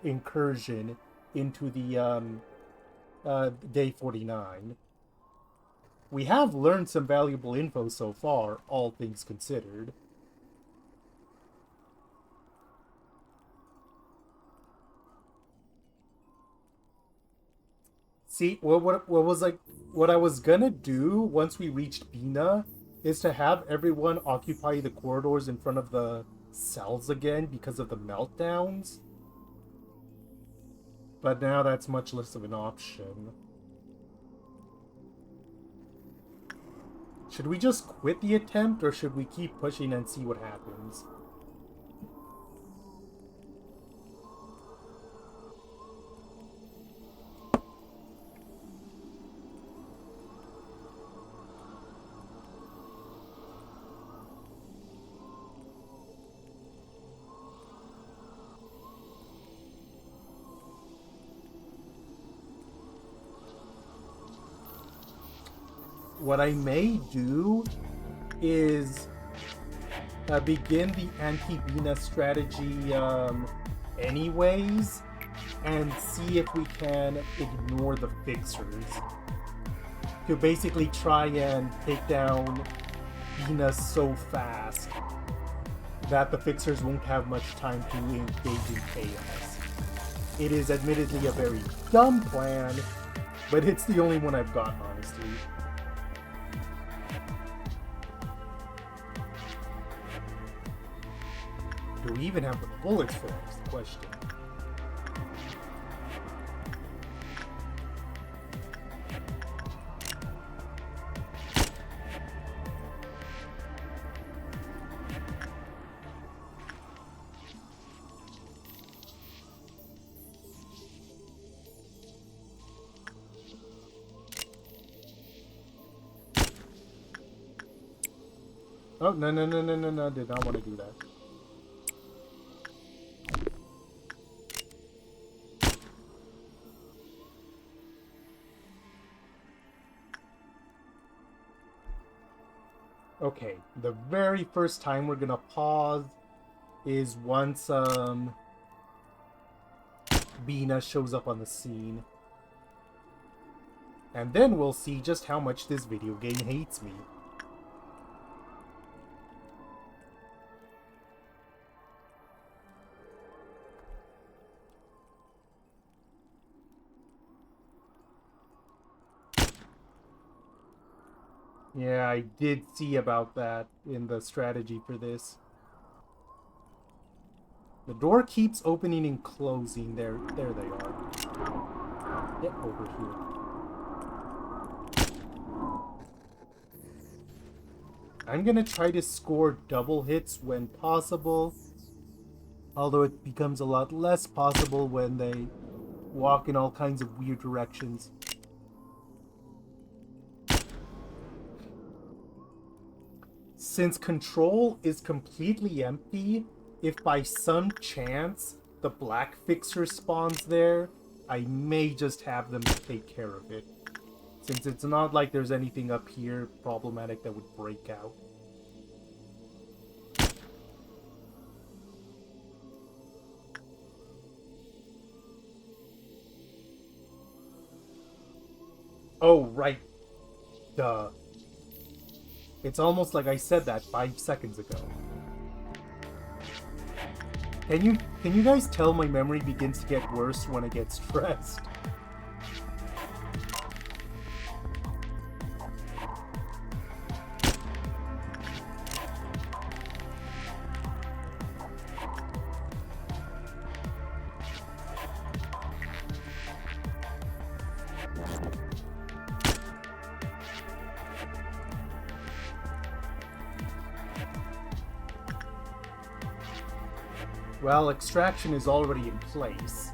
incursion into the day 49. We have learned some valuable info so far, all things considered. See, what I was gonna do once we reached Bina is to have everyone occupy the corridors in front of the cells again because of the meltdowns. But now that's much less of an option. Should we just quit the attempt, or should we keep pushing and see what happens? What I may do is begin the anti-Bina strategy anyways, and see if we can ignore the fixers. To basically try and take down Bina so fast that the fixers won't have much time to engage in chaos. It is admittedly a very dumb plan, but it's the only one I've got, honestly. Do we even have the bullets for it is the question. Oh, no, no, no, no, no, no, I did not want to do that. Okay, the very first time we're gonna pause is once, Bina shows up on the scene. And then we'll see just how much this video game hates me. Yeah, I did see about that in the strategy for this. The door keeps opening and closing. There they are. Get over here. I'm gonna try to score double hits when possible. Although it becomes a lot less possible when they walk in all kinds of weird directions. Since control is completely empty, if by some chance the black fixer spawns there, I may just have them take care of it. Since it's not like there's anything up here problematic that would break out. Oh, right. Duh. It's almost like I said that 5 seconds ago. Can you guys tell my memory begins to get worse when I get stressed? Well, extraction is already in place.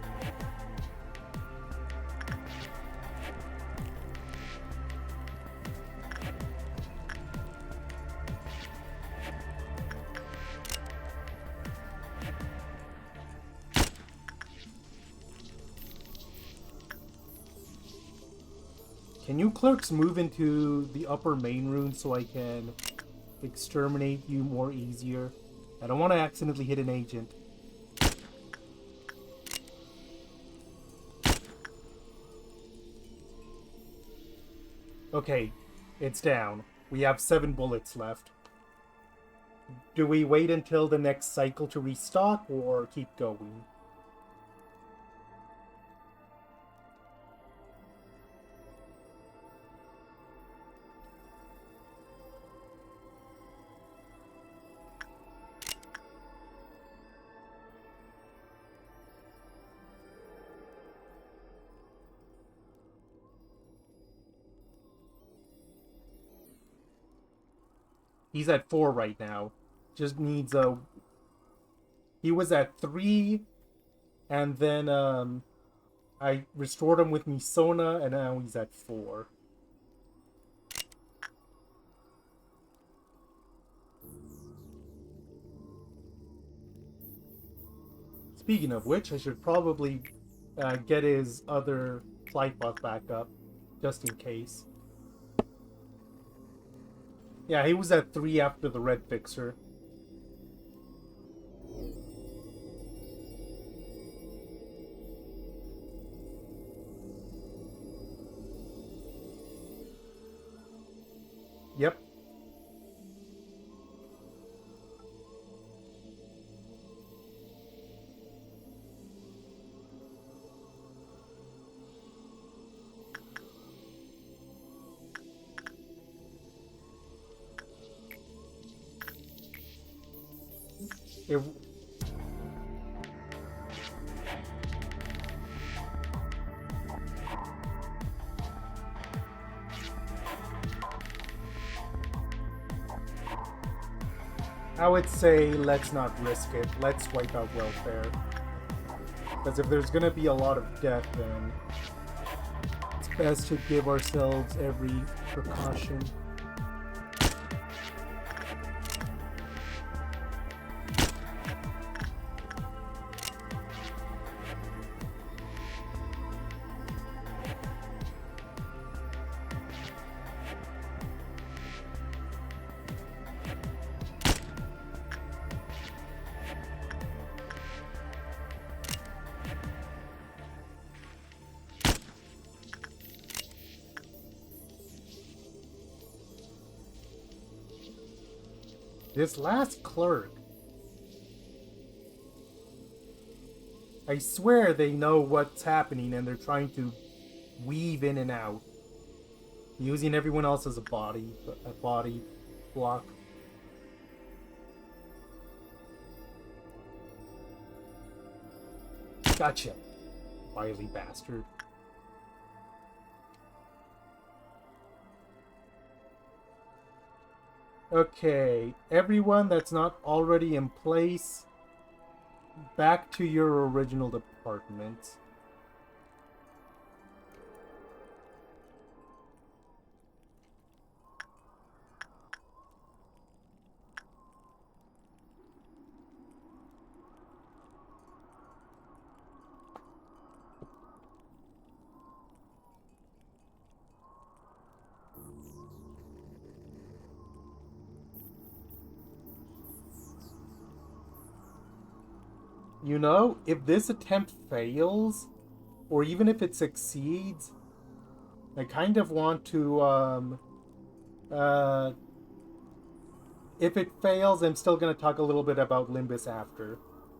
Can you clerks move into the upper main room so I can exterminate you more easier? I don't want to accidentally hit an agent. Okay, it's down. We have 7 bullets left. Do we wait until the next cycle to restock or keep going? He's at 4 right now. Just needs a... He was at 3, and then I restored him with Misona, and now he's at 4. Speaking of which, I should probably get his other flight buff back up, just in case. Yeah, he was at 3 after the red fixer. Yep. I would say let's not risk it. Let's wipe out welfare. Because if there's gonna be a lot of death, then it's best to give ourselves every precaution. This last clerk, I swear they know what's happening and they're trying to weave in and out, using everyone else as a body block. Gotcha, wily bastard. Okay, everyone that's not already in place, back to your original department. You know, if this attempt fails, or even if it succeeds, I kind of want to, if it fails, I'm still going to talk a little bit about Limbus after.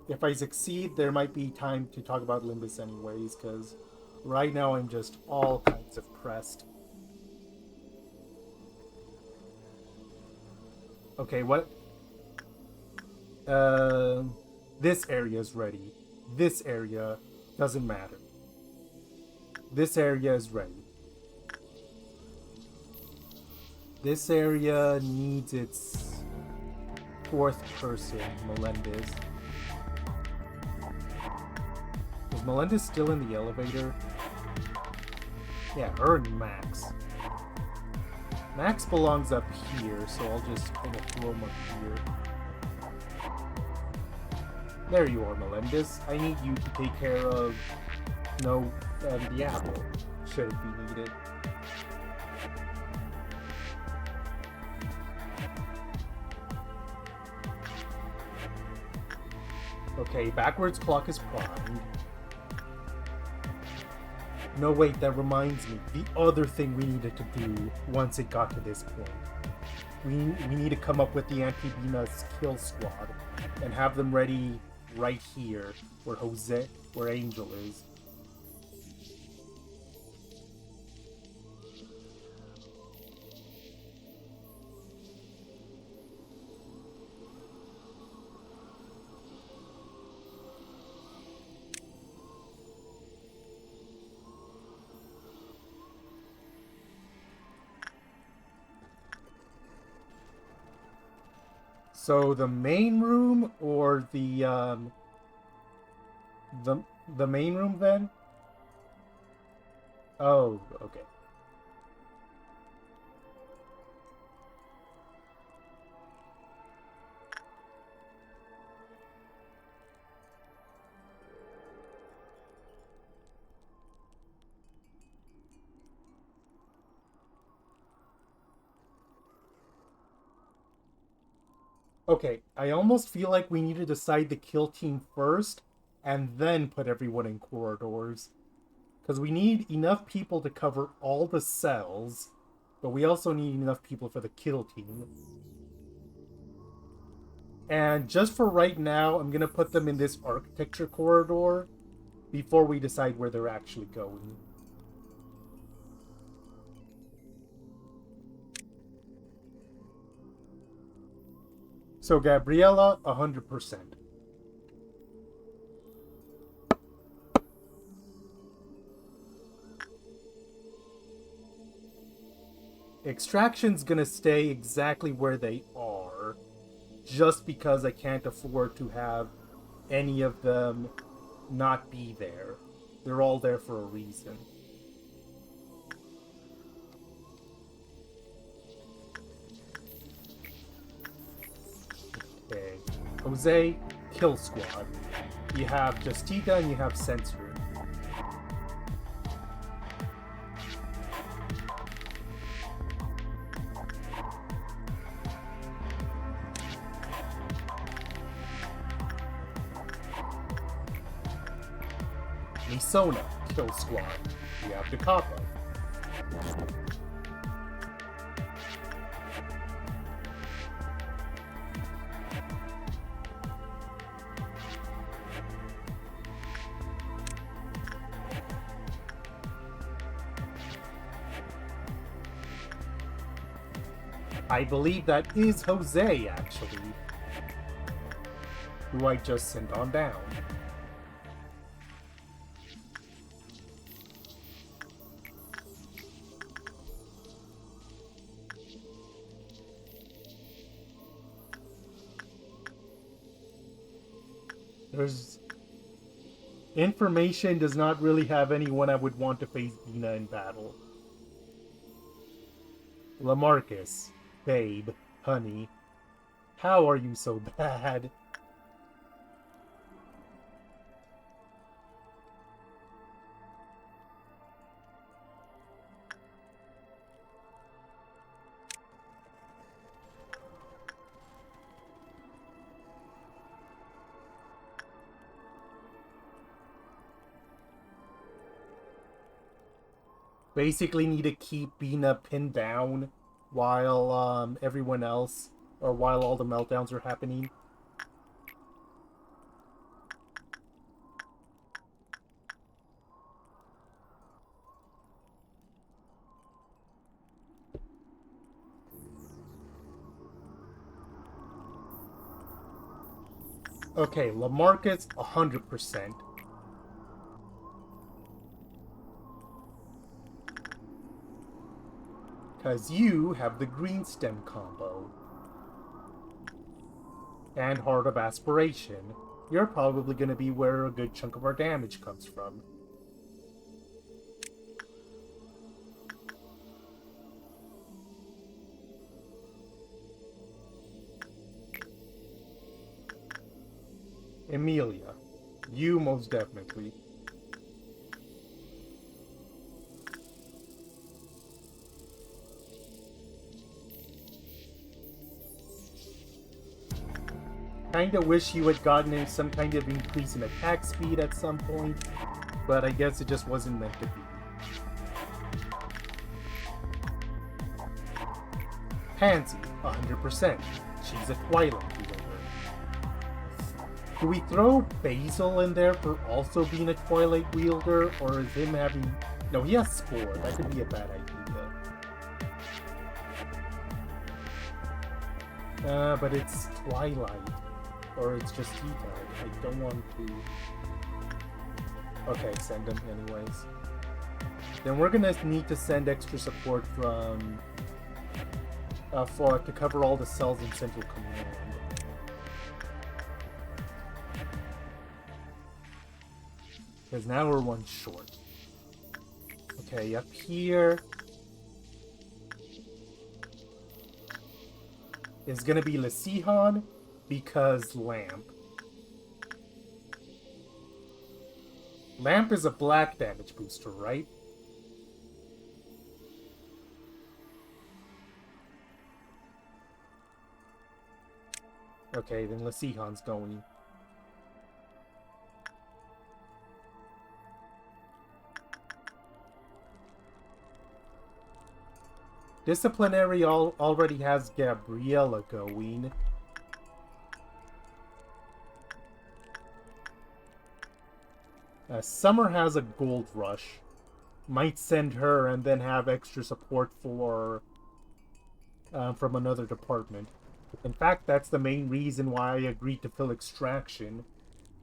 If I succeed, there might be time to talk about Limbus anyways, because right now I'm just all kinds of pressed. Okay, what? This area is ready. This area doesn't matter. This area is ready. This area needs its fourth person, Melendez. Is Melendez still in the elevator? Yeah, her and Max. Max belongs up here, so I'll just throw him up here. There you are, Melendez. I need you to take care of, the apple, should it be needed. Okay, backwards clock is primed. No, wait, that reminds me. The other thing we needed to do once it got to this point. We need to come up with the Antivena's kill squad and have them ready right here where Angel is. So the main room or the main room then? Oh, okay. Okay, I almost feel like we need to decide the kill team first and then put everyone in corridors. Because we need enough people to cover all the cells, but we also need enough people for the kill team. And just for right now, I'm going to put them in this architecture corridor before we decide where they're actually going. So Gabriella, 100%. Extraction's gonna stay exactly where they are. just because I can't afford to have any of them not be there. They're all there for a reason. Okay. Jose, Kill Squad. You have Justita and you have Censor. Misona, Kill Squad. You have Da Capo. I believe that is Jose, actually, who I just sent on down. There's... Information does not really have anyone I would want to face Bina in battle. Lamarcus, babe, honey, how are you so bad? Basically need to keep Bina pinned down while everyone else, or while all the meltdowns are happening. Okay, Lamarcus, 100%. Because you have the green stem combo. And Heart of Aspiration. You're probably going to be where a good chunk of our damage comes from. Emilia. You most definitely. Kinda wish you had gotten some kind of increase in attack speed at some point, but I guess it just wasn't meant to be. Pansy, 100%. She's a Twilight wielder. Do we throw Basil in there for also being a Twilight wielder, or is him having... No, he has Spore. That could be a bad idea. But it's Twilight. Or it's just T-Tag. I don't want to... Okay, send them anyways. Then we're gonna need to send extra support from... to cover all the cells in Central Command. Because now we're one short. Okay, up here... is gonna be Lesihan. Because Lamp. Lamp is a black damage booster, right? Okay, then Lesihan's going. Disciplinary already has Gabriella going. Summer has a Gold Rush. Might send her and then have extra support for from another department. In fact, that's the main reason why I agreed to fill Extraction.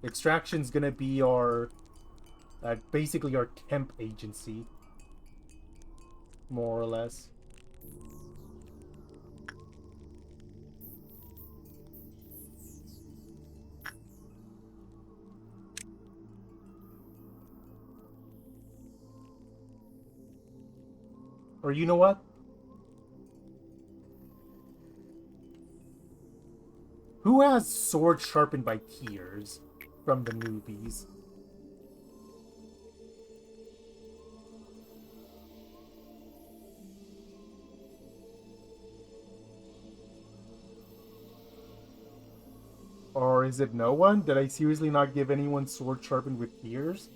Extraction's gonna be our basically our temp agency, more or less. Or you know what? Who has sword sharpened by tears from the newbies? Or is it no one? Did I seriously not give anyone sword sharpened with tears?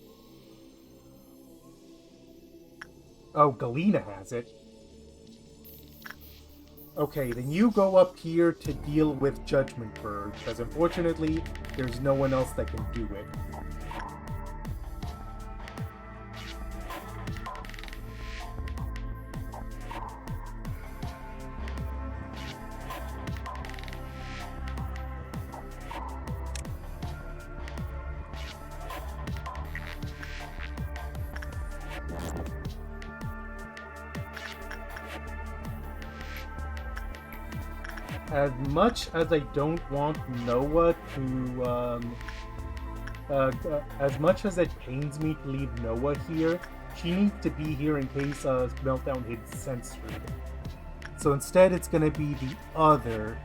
Oh, Galena has it. Okay, then you go up here to deal with Judgment Bird, because unfortunately, there's no one else that can do it. As much as I don't want Noah to, as much as it pains me to leave Noah here, she needs to be here in case Meltdown hits censored. So instead, it's gonna be the other.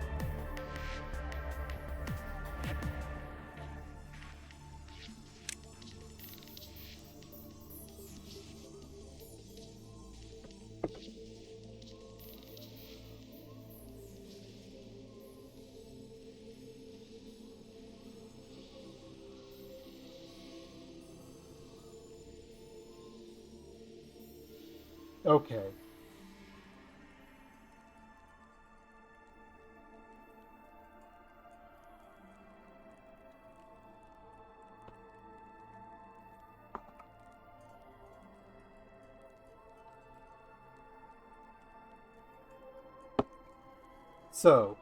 Okay. So,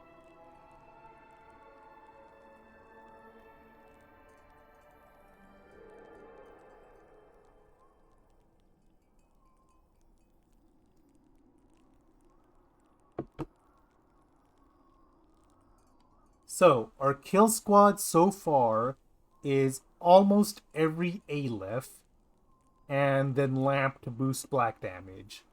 our kill squad so far is almost every Aleph, and then Lamp to boost black damage.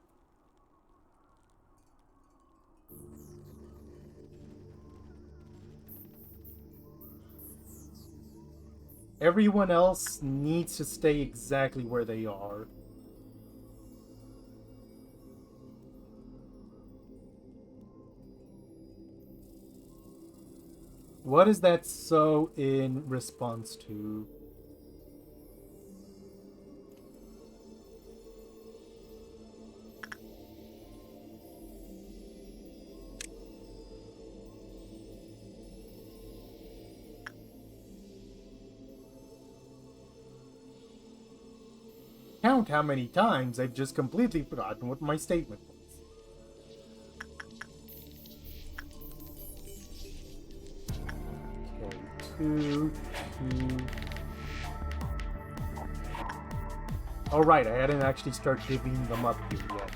Everyone else needs to stay exactly where they are. What is that so in response to? Count how many times I've just completely forgotten what my statement was. Okay, two. Oh right, I hadn't actually started divvying them up here yet.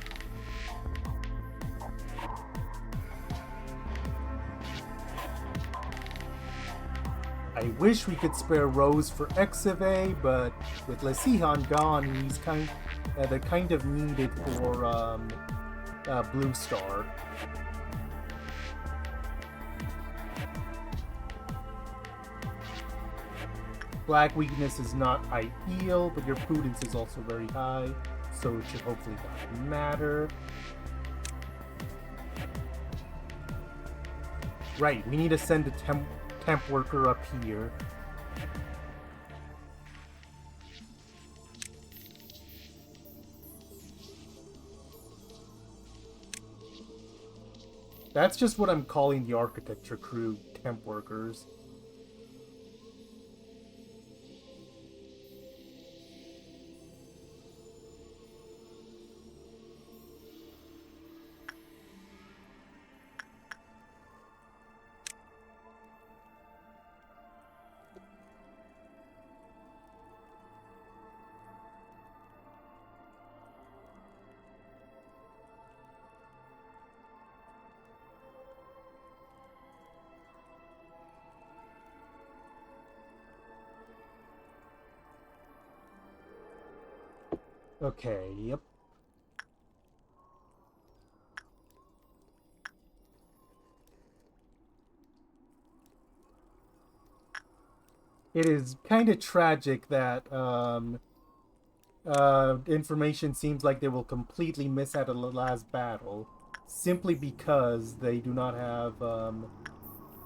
I wish we could spare Rose for Exave, but with Lesihan gone, he's they're kind of needed for Blue Star. Black weakness is not ideal, but your prudence is also very high, so it should hopefully not matter. Right, we need to send a temp worker up here. That's just what I'm calling the architecture crew, temp workers. Okay, yep. it is kind of tragic that information seems like they will completely miss out on the last battle simply because they do not have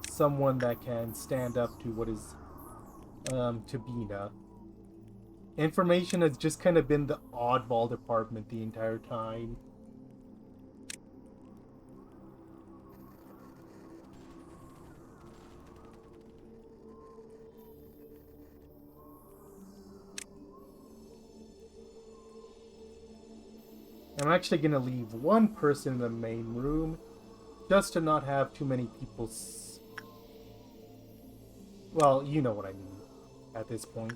someone that can stand up to what is Tabina. Information has just kind of been the oddball department the entire time. I'm actually going to leave one person in the main room just to not have too many people. Well, you know what I mean at this point.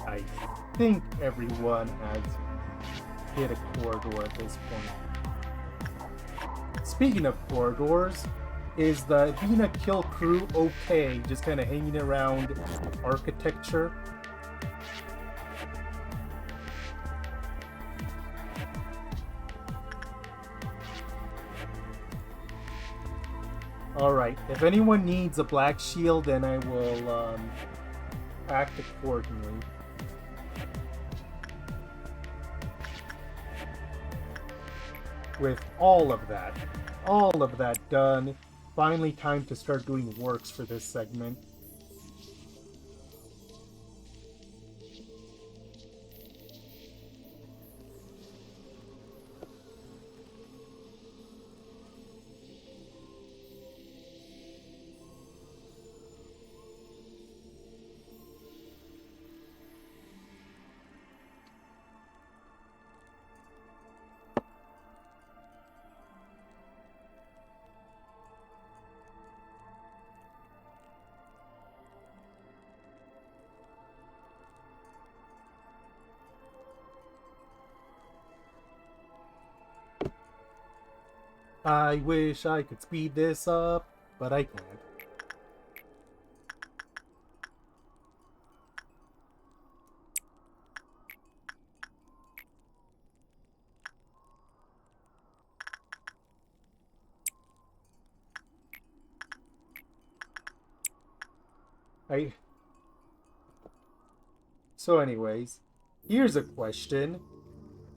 I think everyone has hit a corridor at this point. Speaking of corridors, is the Dina kill crew okay just kind of hanging around architecture? Alright, if anyone needs a black shield, then I will act accordingly. With all of that done, finally time to start doing works for this segment. I wish I could speed this up, but I can't. So anyways, here's a question.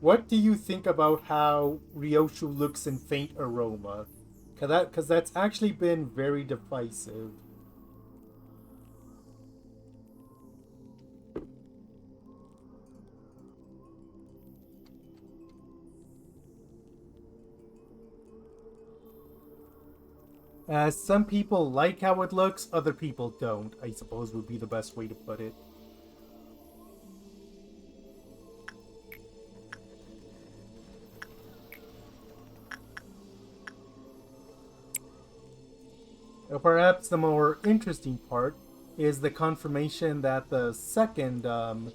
What do you think about how Ryoshu looks in Faint Aroma? Cause that's actually been very divisive. Some people like how it looks, other people don't, I suppose would be the best way to put it. Perhaps the more interesting part is the confirmation that the second, that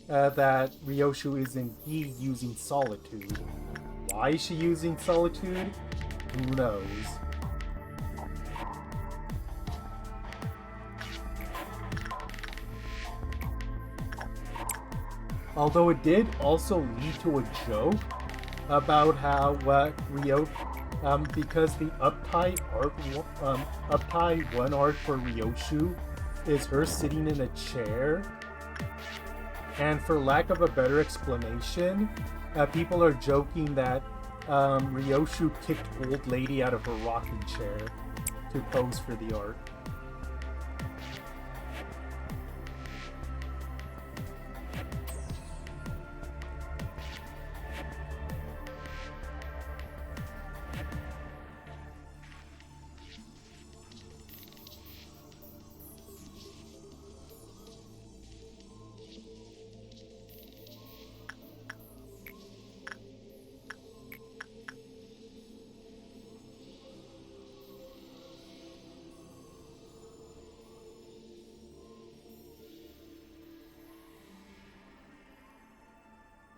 Ryoshu is indeed using Solitude. Why is she using Solitude? Who knows? Although it did also lead to a joke about how Ryo, because the uptie one art for Ryoshu is her sitting in a chair, and for lack of a better explanation, people are joking that Ryoshu kicked old lady out of her rocking chair to pose for the art.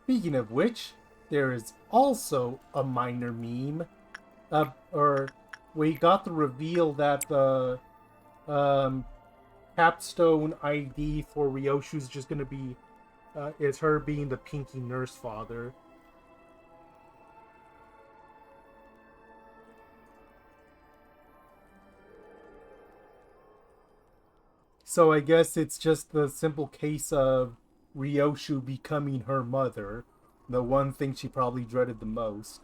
Speaking of which, there is also a minor meme or we got the reveal that the um, capstone ID for Ryoshu's just gonna be is her being the Pinky Nurse Father. So I guess it's just the simple case of Ryoshu becoming her mother, the one thing she probably dreaded the most.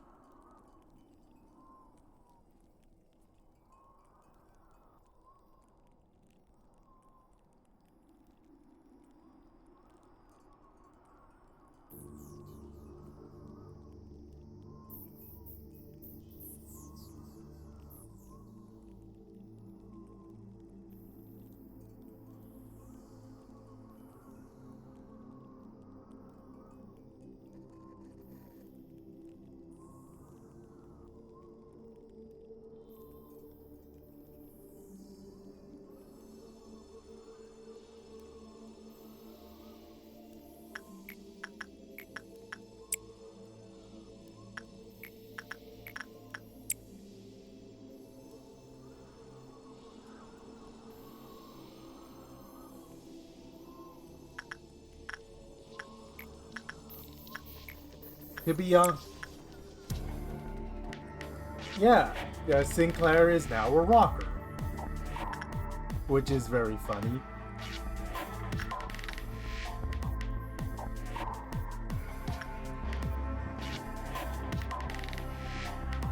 To be honest, yeah, Sinclair is now a rocker, which is very funny.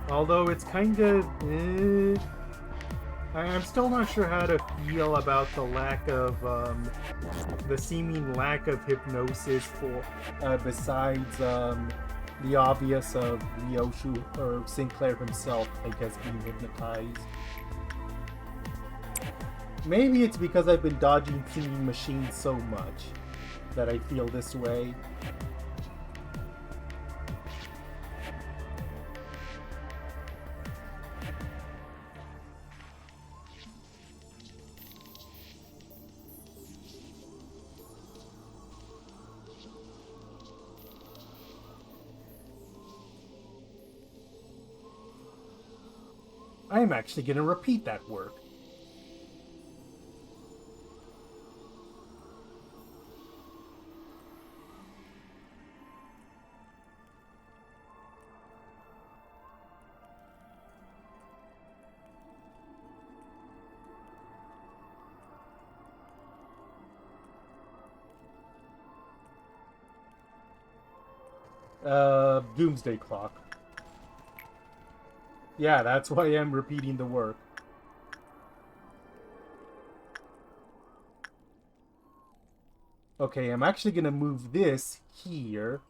Although it's kind of, I'm still not sure how to feel about the lack of, the seeming lack of hypnosis for, besides, the obvious of Ryoshu or Sinclair himself, I guess, being hypnotized. Maybe it's because I've been dodging singing machines so much that I feel this way. I'm actually going to repeat that work. Doomsday Clock. Yeah, that's why I'm repeating the work. Okay, I'm actually gonna move this here.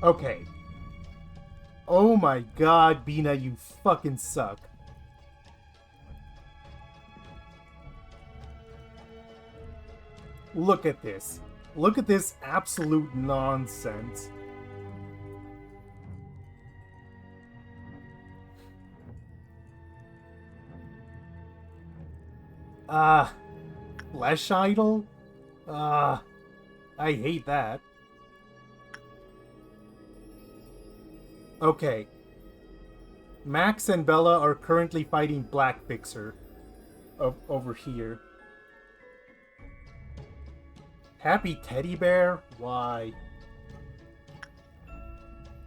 Okay. Oh my god, Bina, you fucking suck. Look at this. Look at this absolute nonsense. Flesh idol? I hate that. Okay. Max and Bella are currently fighting Black Fixer over here. Happy Teddy Bear? Why?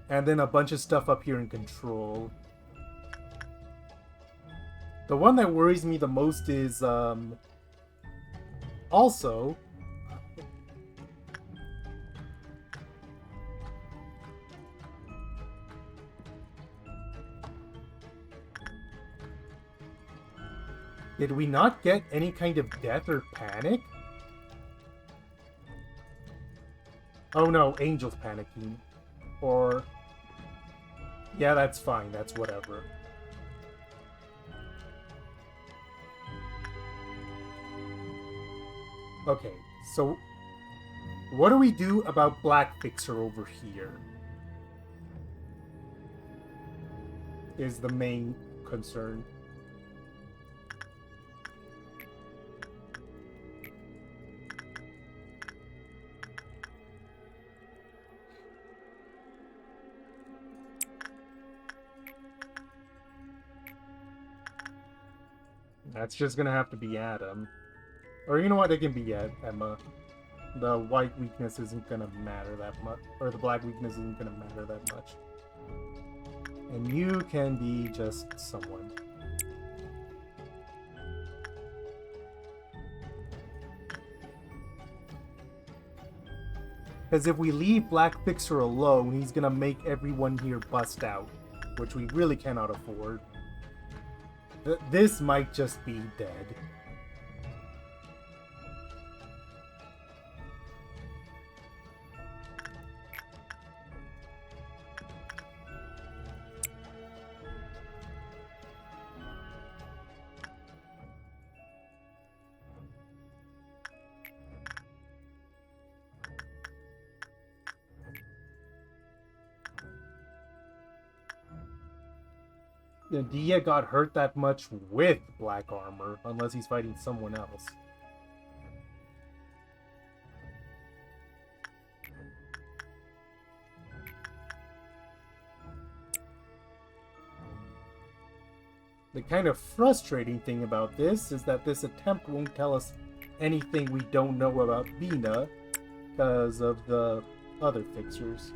And then a bunch of stuff up here in Control. The one that worries me the most is, also... Did we not get any kind of death or panic? Oh no, Angel's panicking. Or... Yeah, that's fine, that's whatever. Okay, so... What do we do about Black Fixer over here? is the main concern. That's just gonna have to be Adam. Or you know what, it can be Emma. The white weakness isn't gonna matter that much. Or the black weakness isn't gonna matter that much. And you can be just someone. Because if we leave Black Fixer alone, he's gonna make everyone here bust out. Which we really cannot afford. This might just be dead. Dia got hurt that much with black armor, unless he's fighting someone else. The kind of frustrating thing about this is that this attempt won't tell us anything we don't know about Bina because of the other fixers.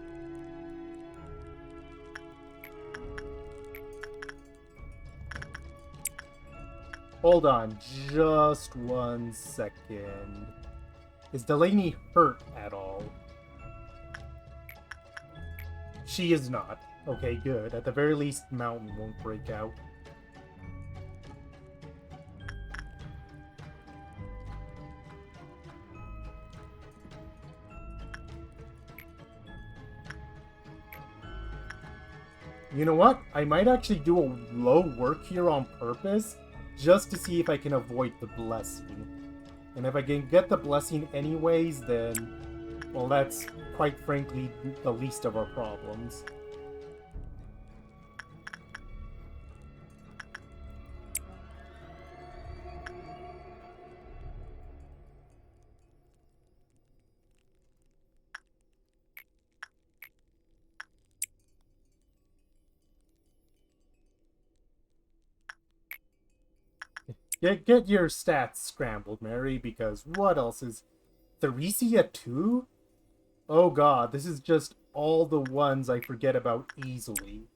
Hold on, just 1 second. Is Delaney hurt at all? She is not. Okay, good. At the very least, Mountain won't break out. You know what? I might actually do a low work here on purpose, just to see if I can avoid the blessing. And if I can get the blessing anyways, then, well, that's quite frankly the least of our problems. Get your stats scrambled, Mary, because what else is... Theresia 2? Oh god, this is just all the ones I forget about easily.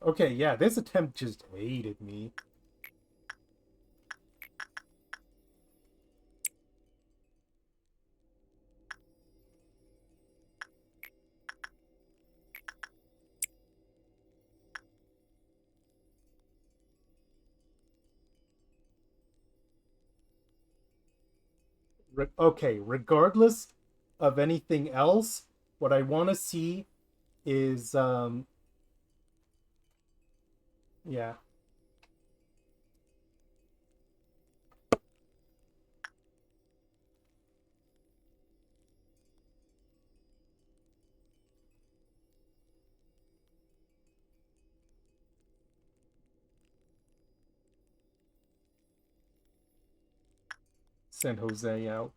Okay, yeah, this attempt just hated me. Okay, regardless of anything else, what I want to see is, yeah. Send Jose out.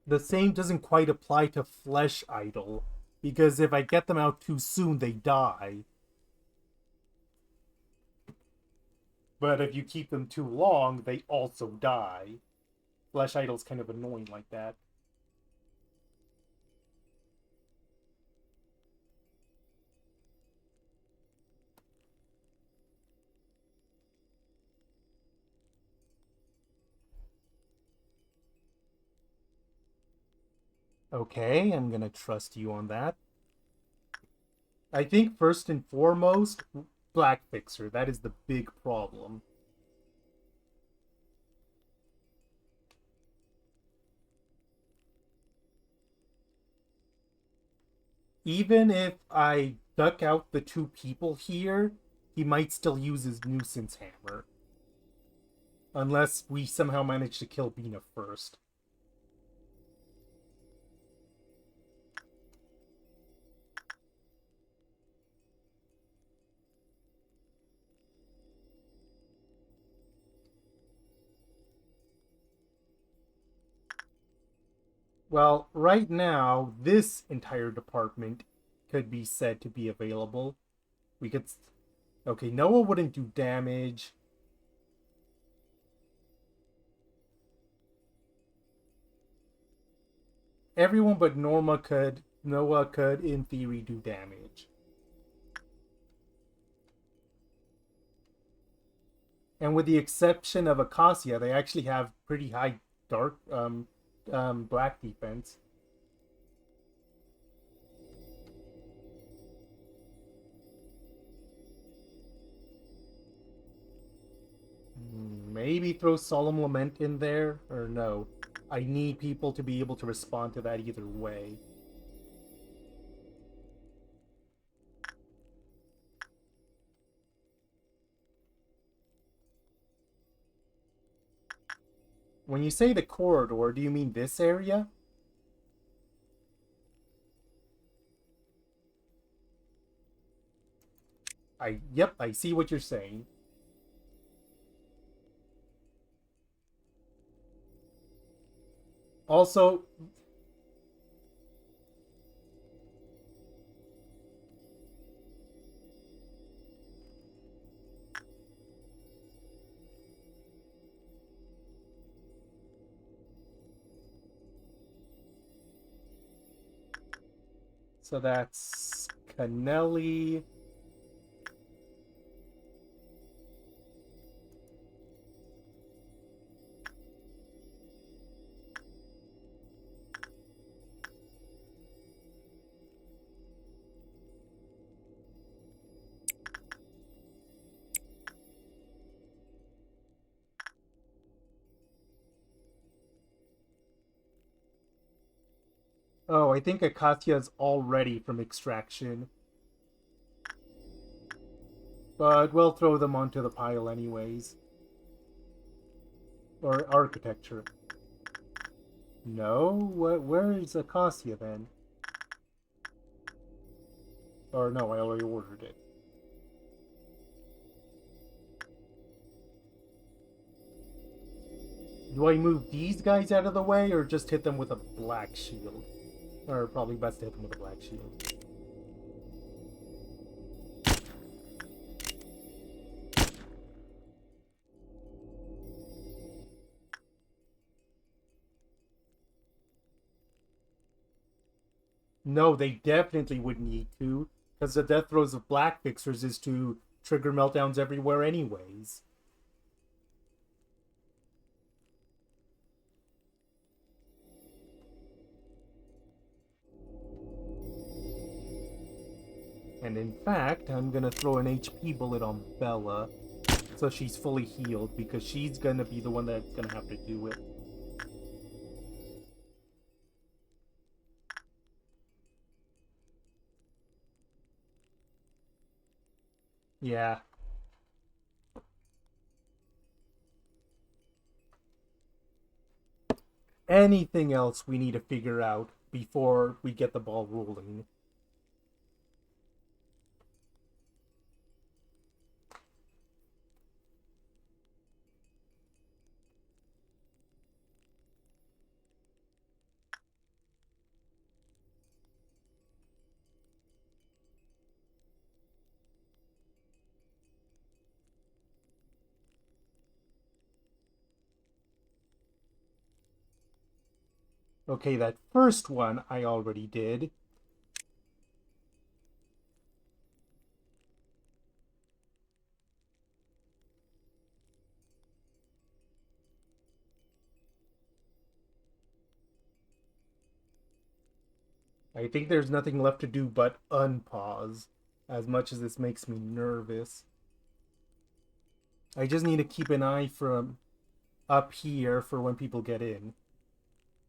The same doesn't quite apply to Flesh Idol, because if I get them out too soon, they die. But if you keep them too long, they also die. Flesh Idol's kind of annoying like that. Okay, I'm gonna trust you on that. I think first and foremost, Black Fixer. That is the big problem. Even if I duck out the 2 people here, he might still use his nuisance hammer. Unless we somehow manage to kill Bina first. Well, right now, this entire department could be said to be available. We could. Okay, Noah wouldn't do damage. Everyone but Norma could. Noah could, in theory, do damage. And with the exception of Acacia, they actually have pretty high dark black defense. Maybe throw Solemn Lament in there, or no. I need people to be able to respond to that either way. When you say the corridor, do you mean this area? Yep, I see what you're saying. Also, so that's Canelli. Oh, I think Acacia's already from extraction. But we'll throw them onto the pile anyways. Or architecture. No? Where is Acacia then? Or no, I already ordered it. Do I move these guys out of the way or just hit them with a black shield? Or probably best to hit them with a black shield. No, they definitely would need to, because the death throws of black fixers is to trigger meltdowns everywhere anyways. And in fact, I'm gonna throw an HP bullet on Bella, so she's fully healed, because she's gonna be the one that's gonna have to do it. Yeah. Anything else we need to figure out before we get the ball rolling? Okay, that first one I already did. I think there's nothing left to do but unpause, as much as this makes me nervous. I just need to keep an eye from up here for when people get in,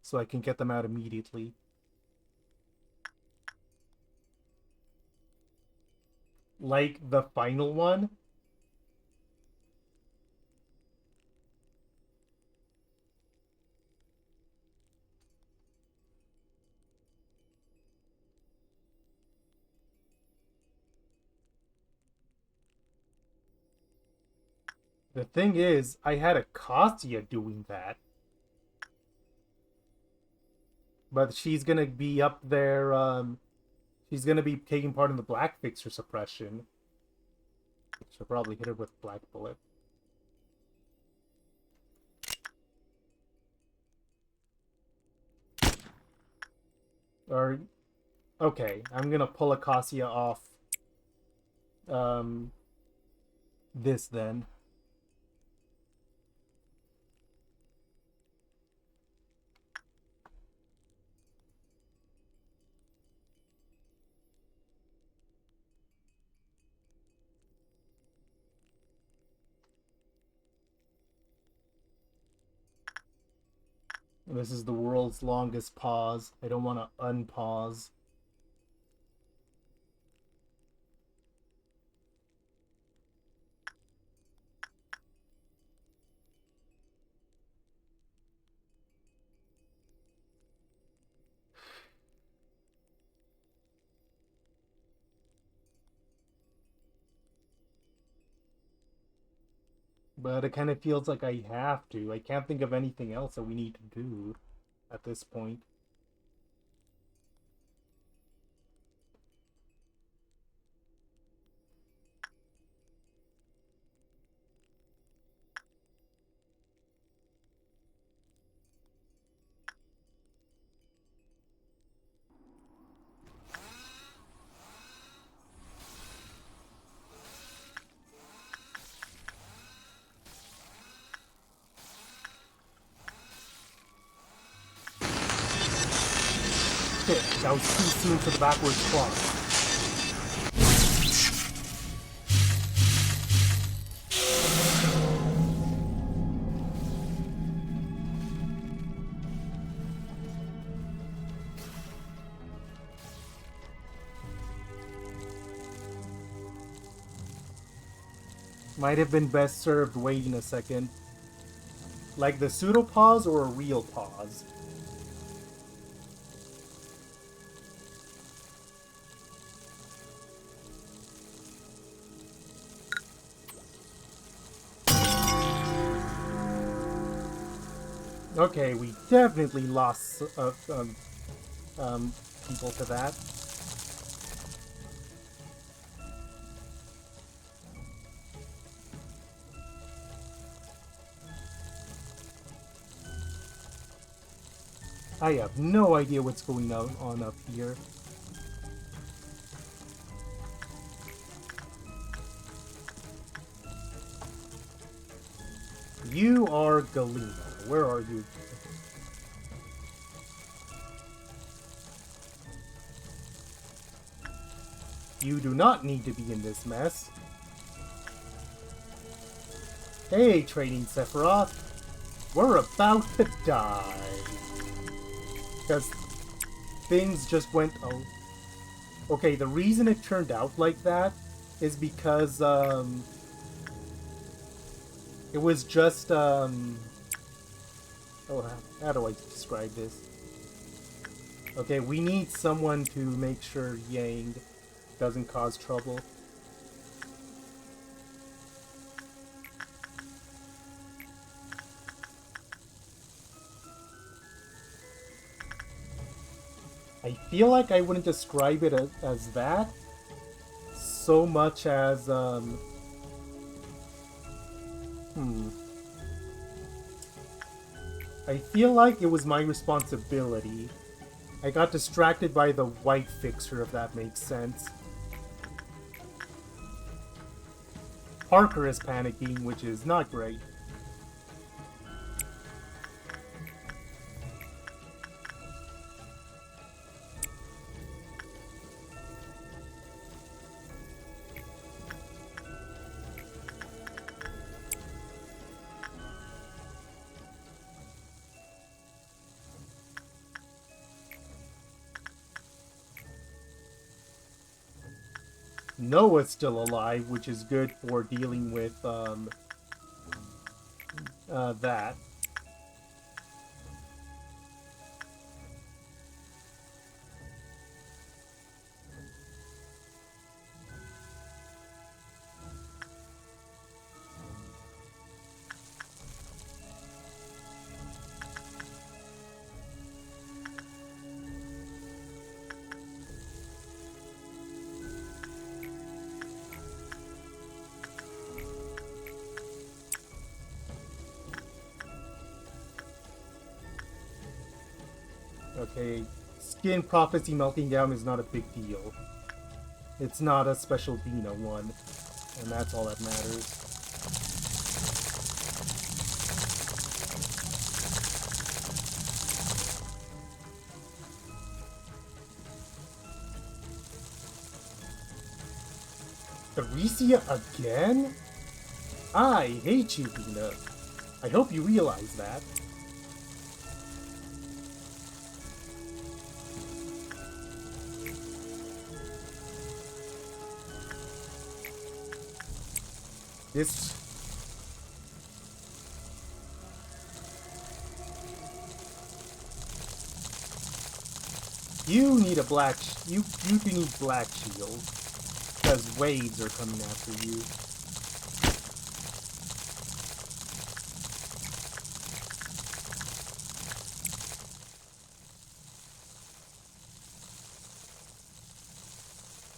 so I can get them out immediately. Like the final one? The thing is, I had Acacia doing that. But she's gonna be up there, she's gonna be taking part in the Black Fixer suppression. She'll probably hit her with Black Bullet. Or, okay, I'm gonna pull Acacia off, um, this then. This is the world's longest pause. I don't want to unpause. But it kind of feels like I have to. I can't think of anything else that we need to do at this point. Shit, that was too soon for the backwards cross. Might have been best served waiting a second. Like the pseudo pause or a real pause? Okay, we definitely lost people to that. I have no idea what's going on up here. You are Galena. Where are you? You do not need to be in this mess. Hey, Training Sephiroth. We're about to die. Because things just went... Oh. Okay, the reason it turned out like that is because, it was just, oh, how do I describe this? Okay, we need someone to make sure Yang doesn't cause trouble. I feel like I wouldn't describe it as that so much as, I feel like it was my responsibility. I got distracted by the white fixer, if that makes sense. Parker is panicking, which is not great. Noah's still alive, which is good for dealing with, that. Okay, skin prophecy melting down is not a big deal. It's not a special Dina one, and that's all that matters. Arisia again? I hate you, Dina. I hope you realize that. This... You need a black... You do need black shield. Because waves are coming after you.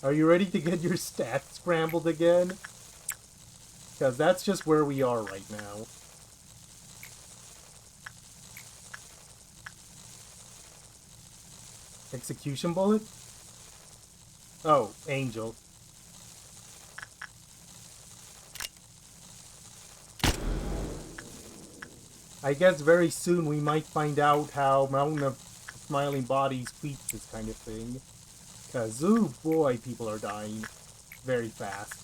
Are you ready to get your stats scrambled again? Because that's just where we are right now. Execution bullet? Oh, angel. I guess very soon we might find out how Mountain of Smiling Bodies treats this kind of thing. Because, ooh boy, people are dying very fast.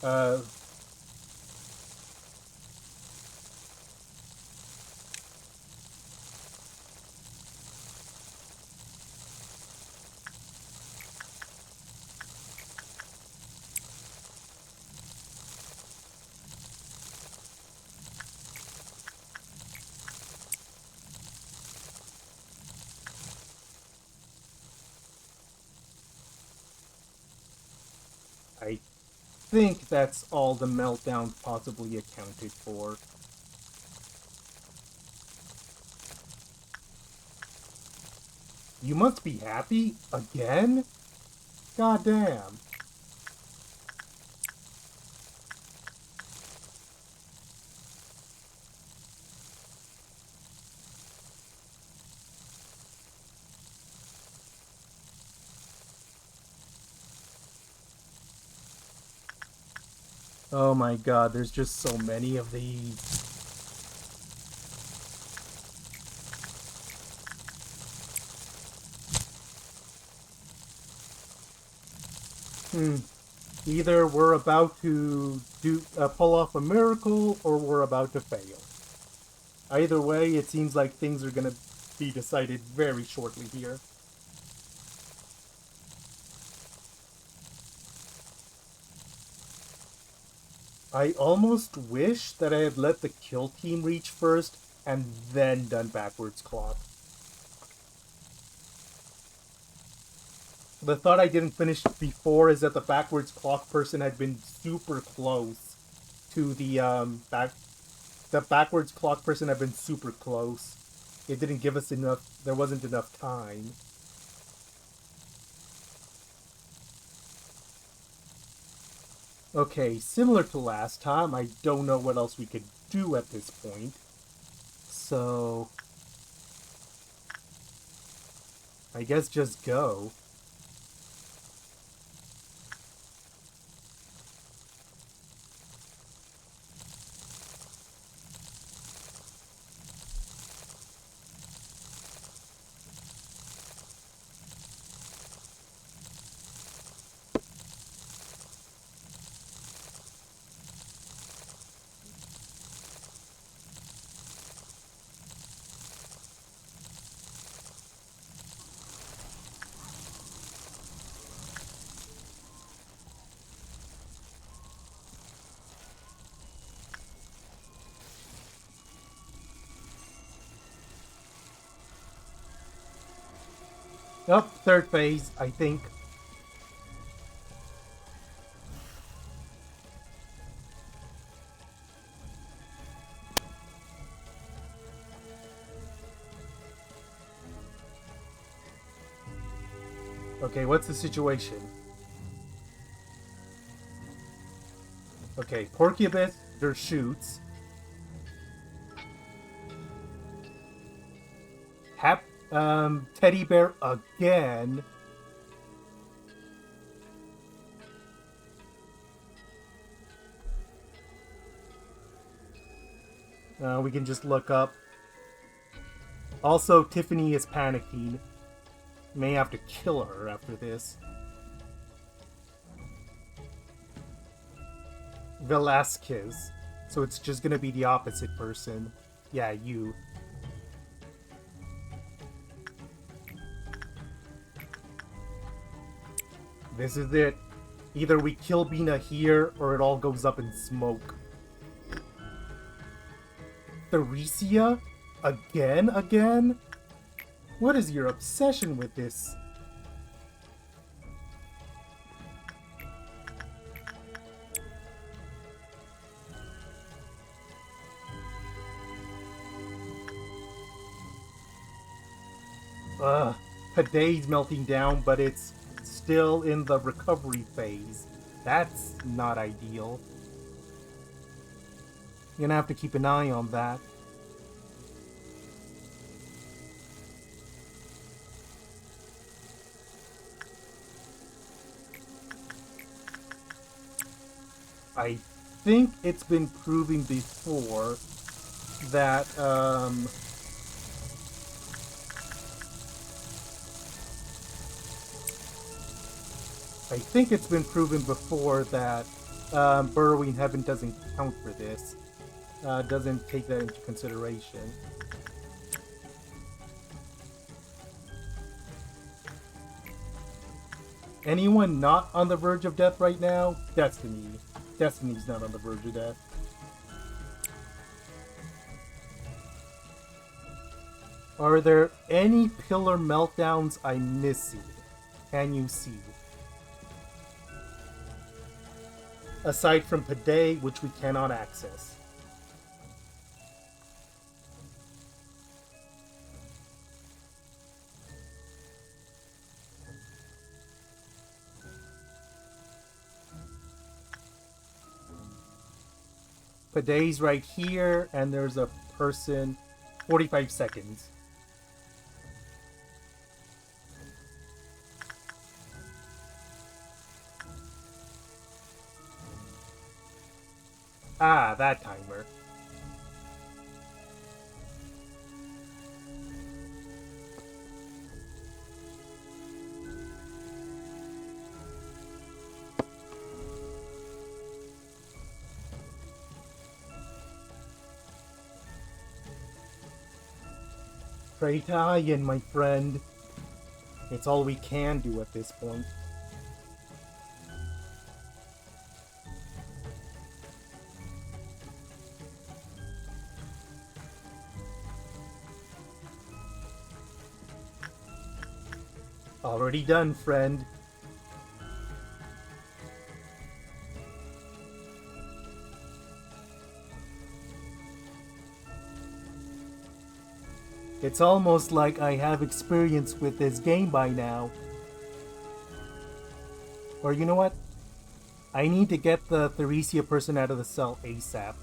Uh... I think that's all the meltdown possibly accounted for. You must be happy? Again? Goddamn. Oh my god, there's just so many of these. Either we're about to pull off a miracle, or we're about to fail. Either way, it seems like things are gonna be decided very shortly here. I almost wish that I had let the kill team reach first, and then done backwards clock. The thought I didn't finish before is that the backwards clock person had been super close to the The backwards clock person had been super close. It didn't give us enough. There wasn't enough time. Okay, similar to last time, I don't know what else we could do at this point. So I guess just go. Oh, third phase, I think. Okay, what's the situation? Okay, Porcupine, there's shoots. Teddy bear again. We can just look up. Also, Tiffany is panicking. May have to kill her after this. Velasquez. So it's just gonna be the opposite person. Yeah, you. This is it. Either we kill Bina here, or it all goes up in smoke. Theresia? Again? What is your obsession with this? Today's melting down, but it's still in the recovery phase. That's not ideal. You're gonna have to keep an eye on that. I think it's been proven before that, I think it's been proven before that Burrowing Heaven doesn't count for this. Doesn't take that into consideration. Anyone not on the verge of death right now? Destiny. Destiny's not on the verge of death. Are there any pillar meltdowns I'm missing? Can you see? Aside from Pade, which we cannot access. Pade's right here, and there's a person 45 seconds. Ah, that timer. Pray to Ian, my friend. It's all we can do at this point. Already done, friend. It's almost like I have experience with this game by now. Or you know what? I need to get the Theresia person out of the cell ASAP.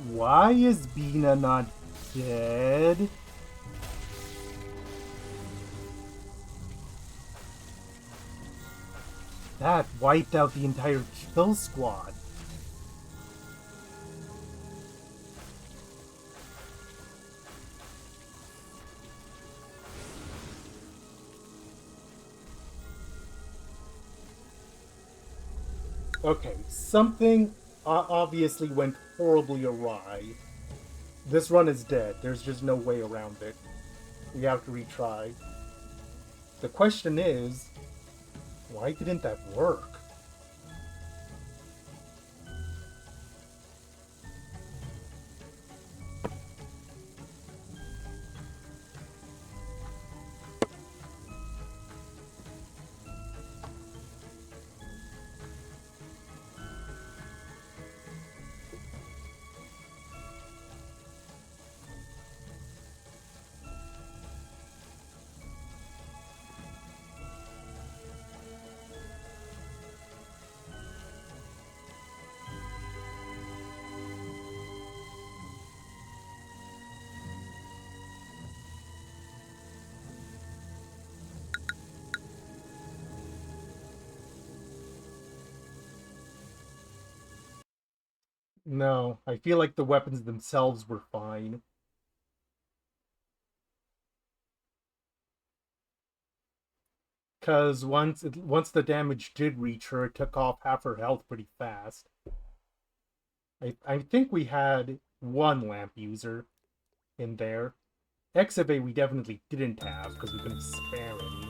Why is Bina not dead? That wiped out the entire kill squad. Okay, something obviously went horribly awry. This run is dead. There's just no way around it. We have to retry. The question is, Why didn't that work? No, I feel like the weapons themselves were fine. Because once the damage did reach her, it took off half her health pretty fast. I think we had one lamp user in there. Excavate we definitely didn't have because we couldn't spare any.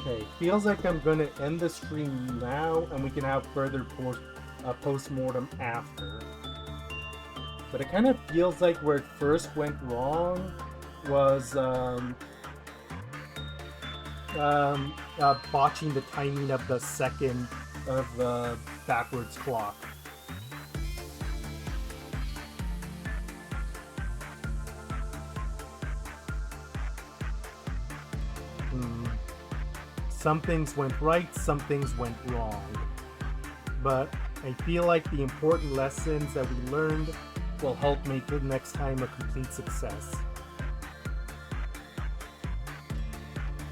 Okay, feels like I'm gonna end the stream now, and we can have further post-mortem after. But it kind of feels like where it first went wrong was botching the timing of the second of the backwards clock. Some things went right, some things went wrong. But I feel like the important lessons that we learned will help make the next time a complete success.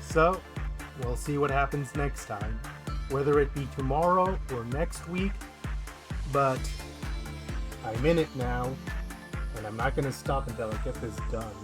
So, we'll see what happens next time, whether it be tomorrow or next week, but I'm in it now, and I'm not going to stop until I get this done.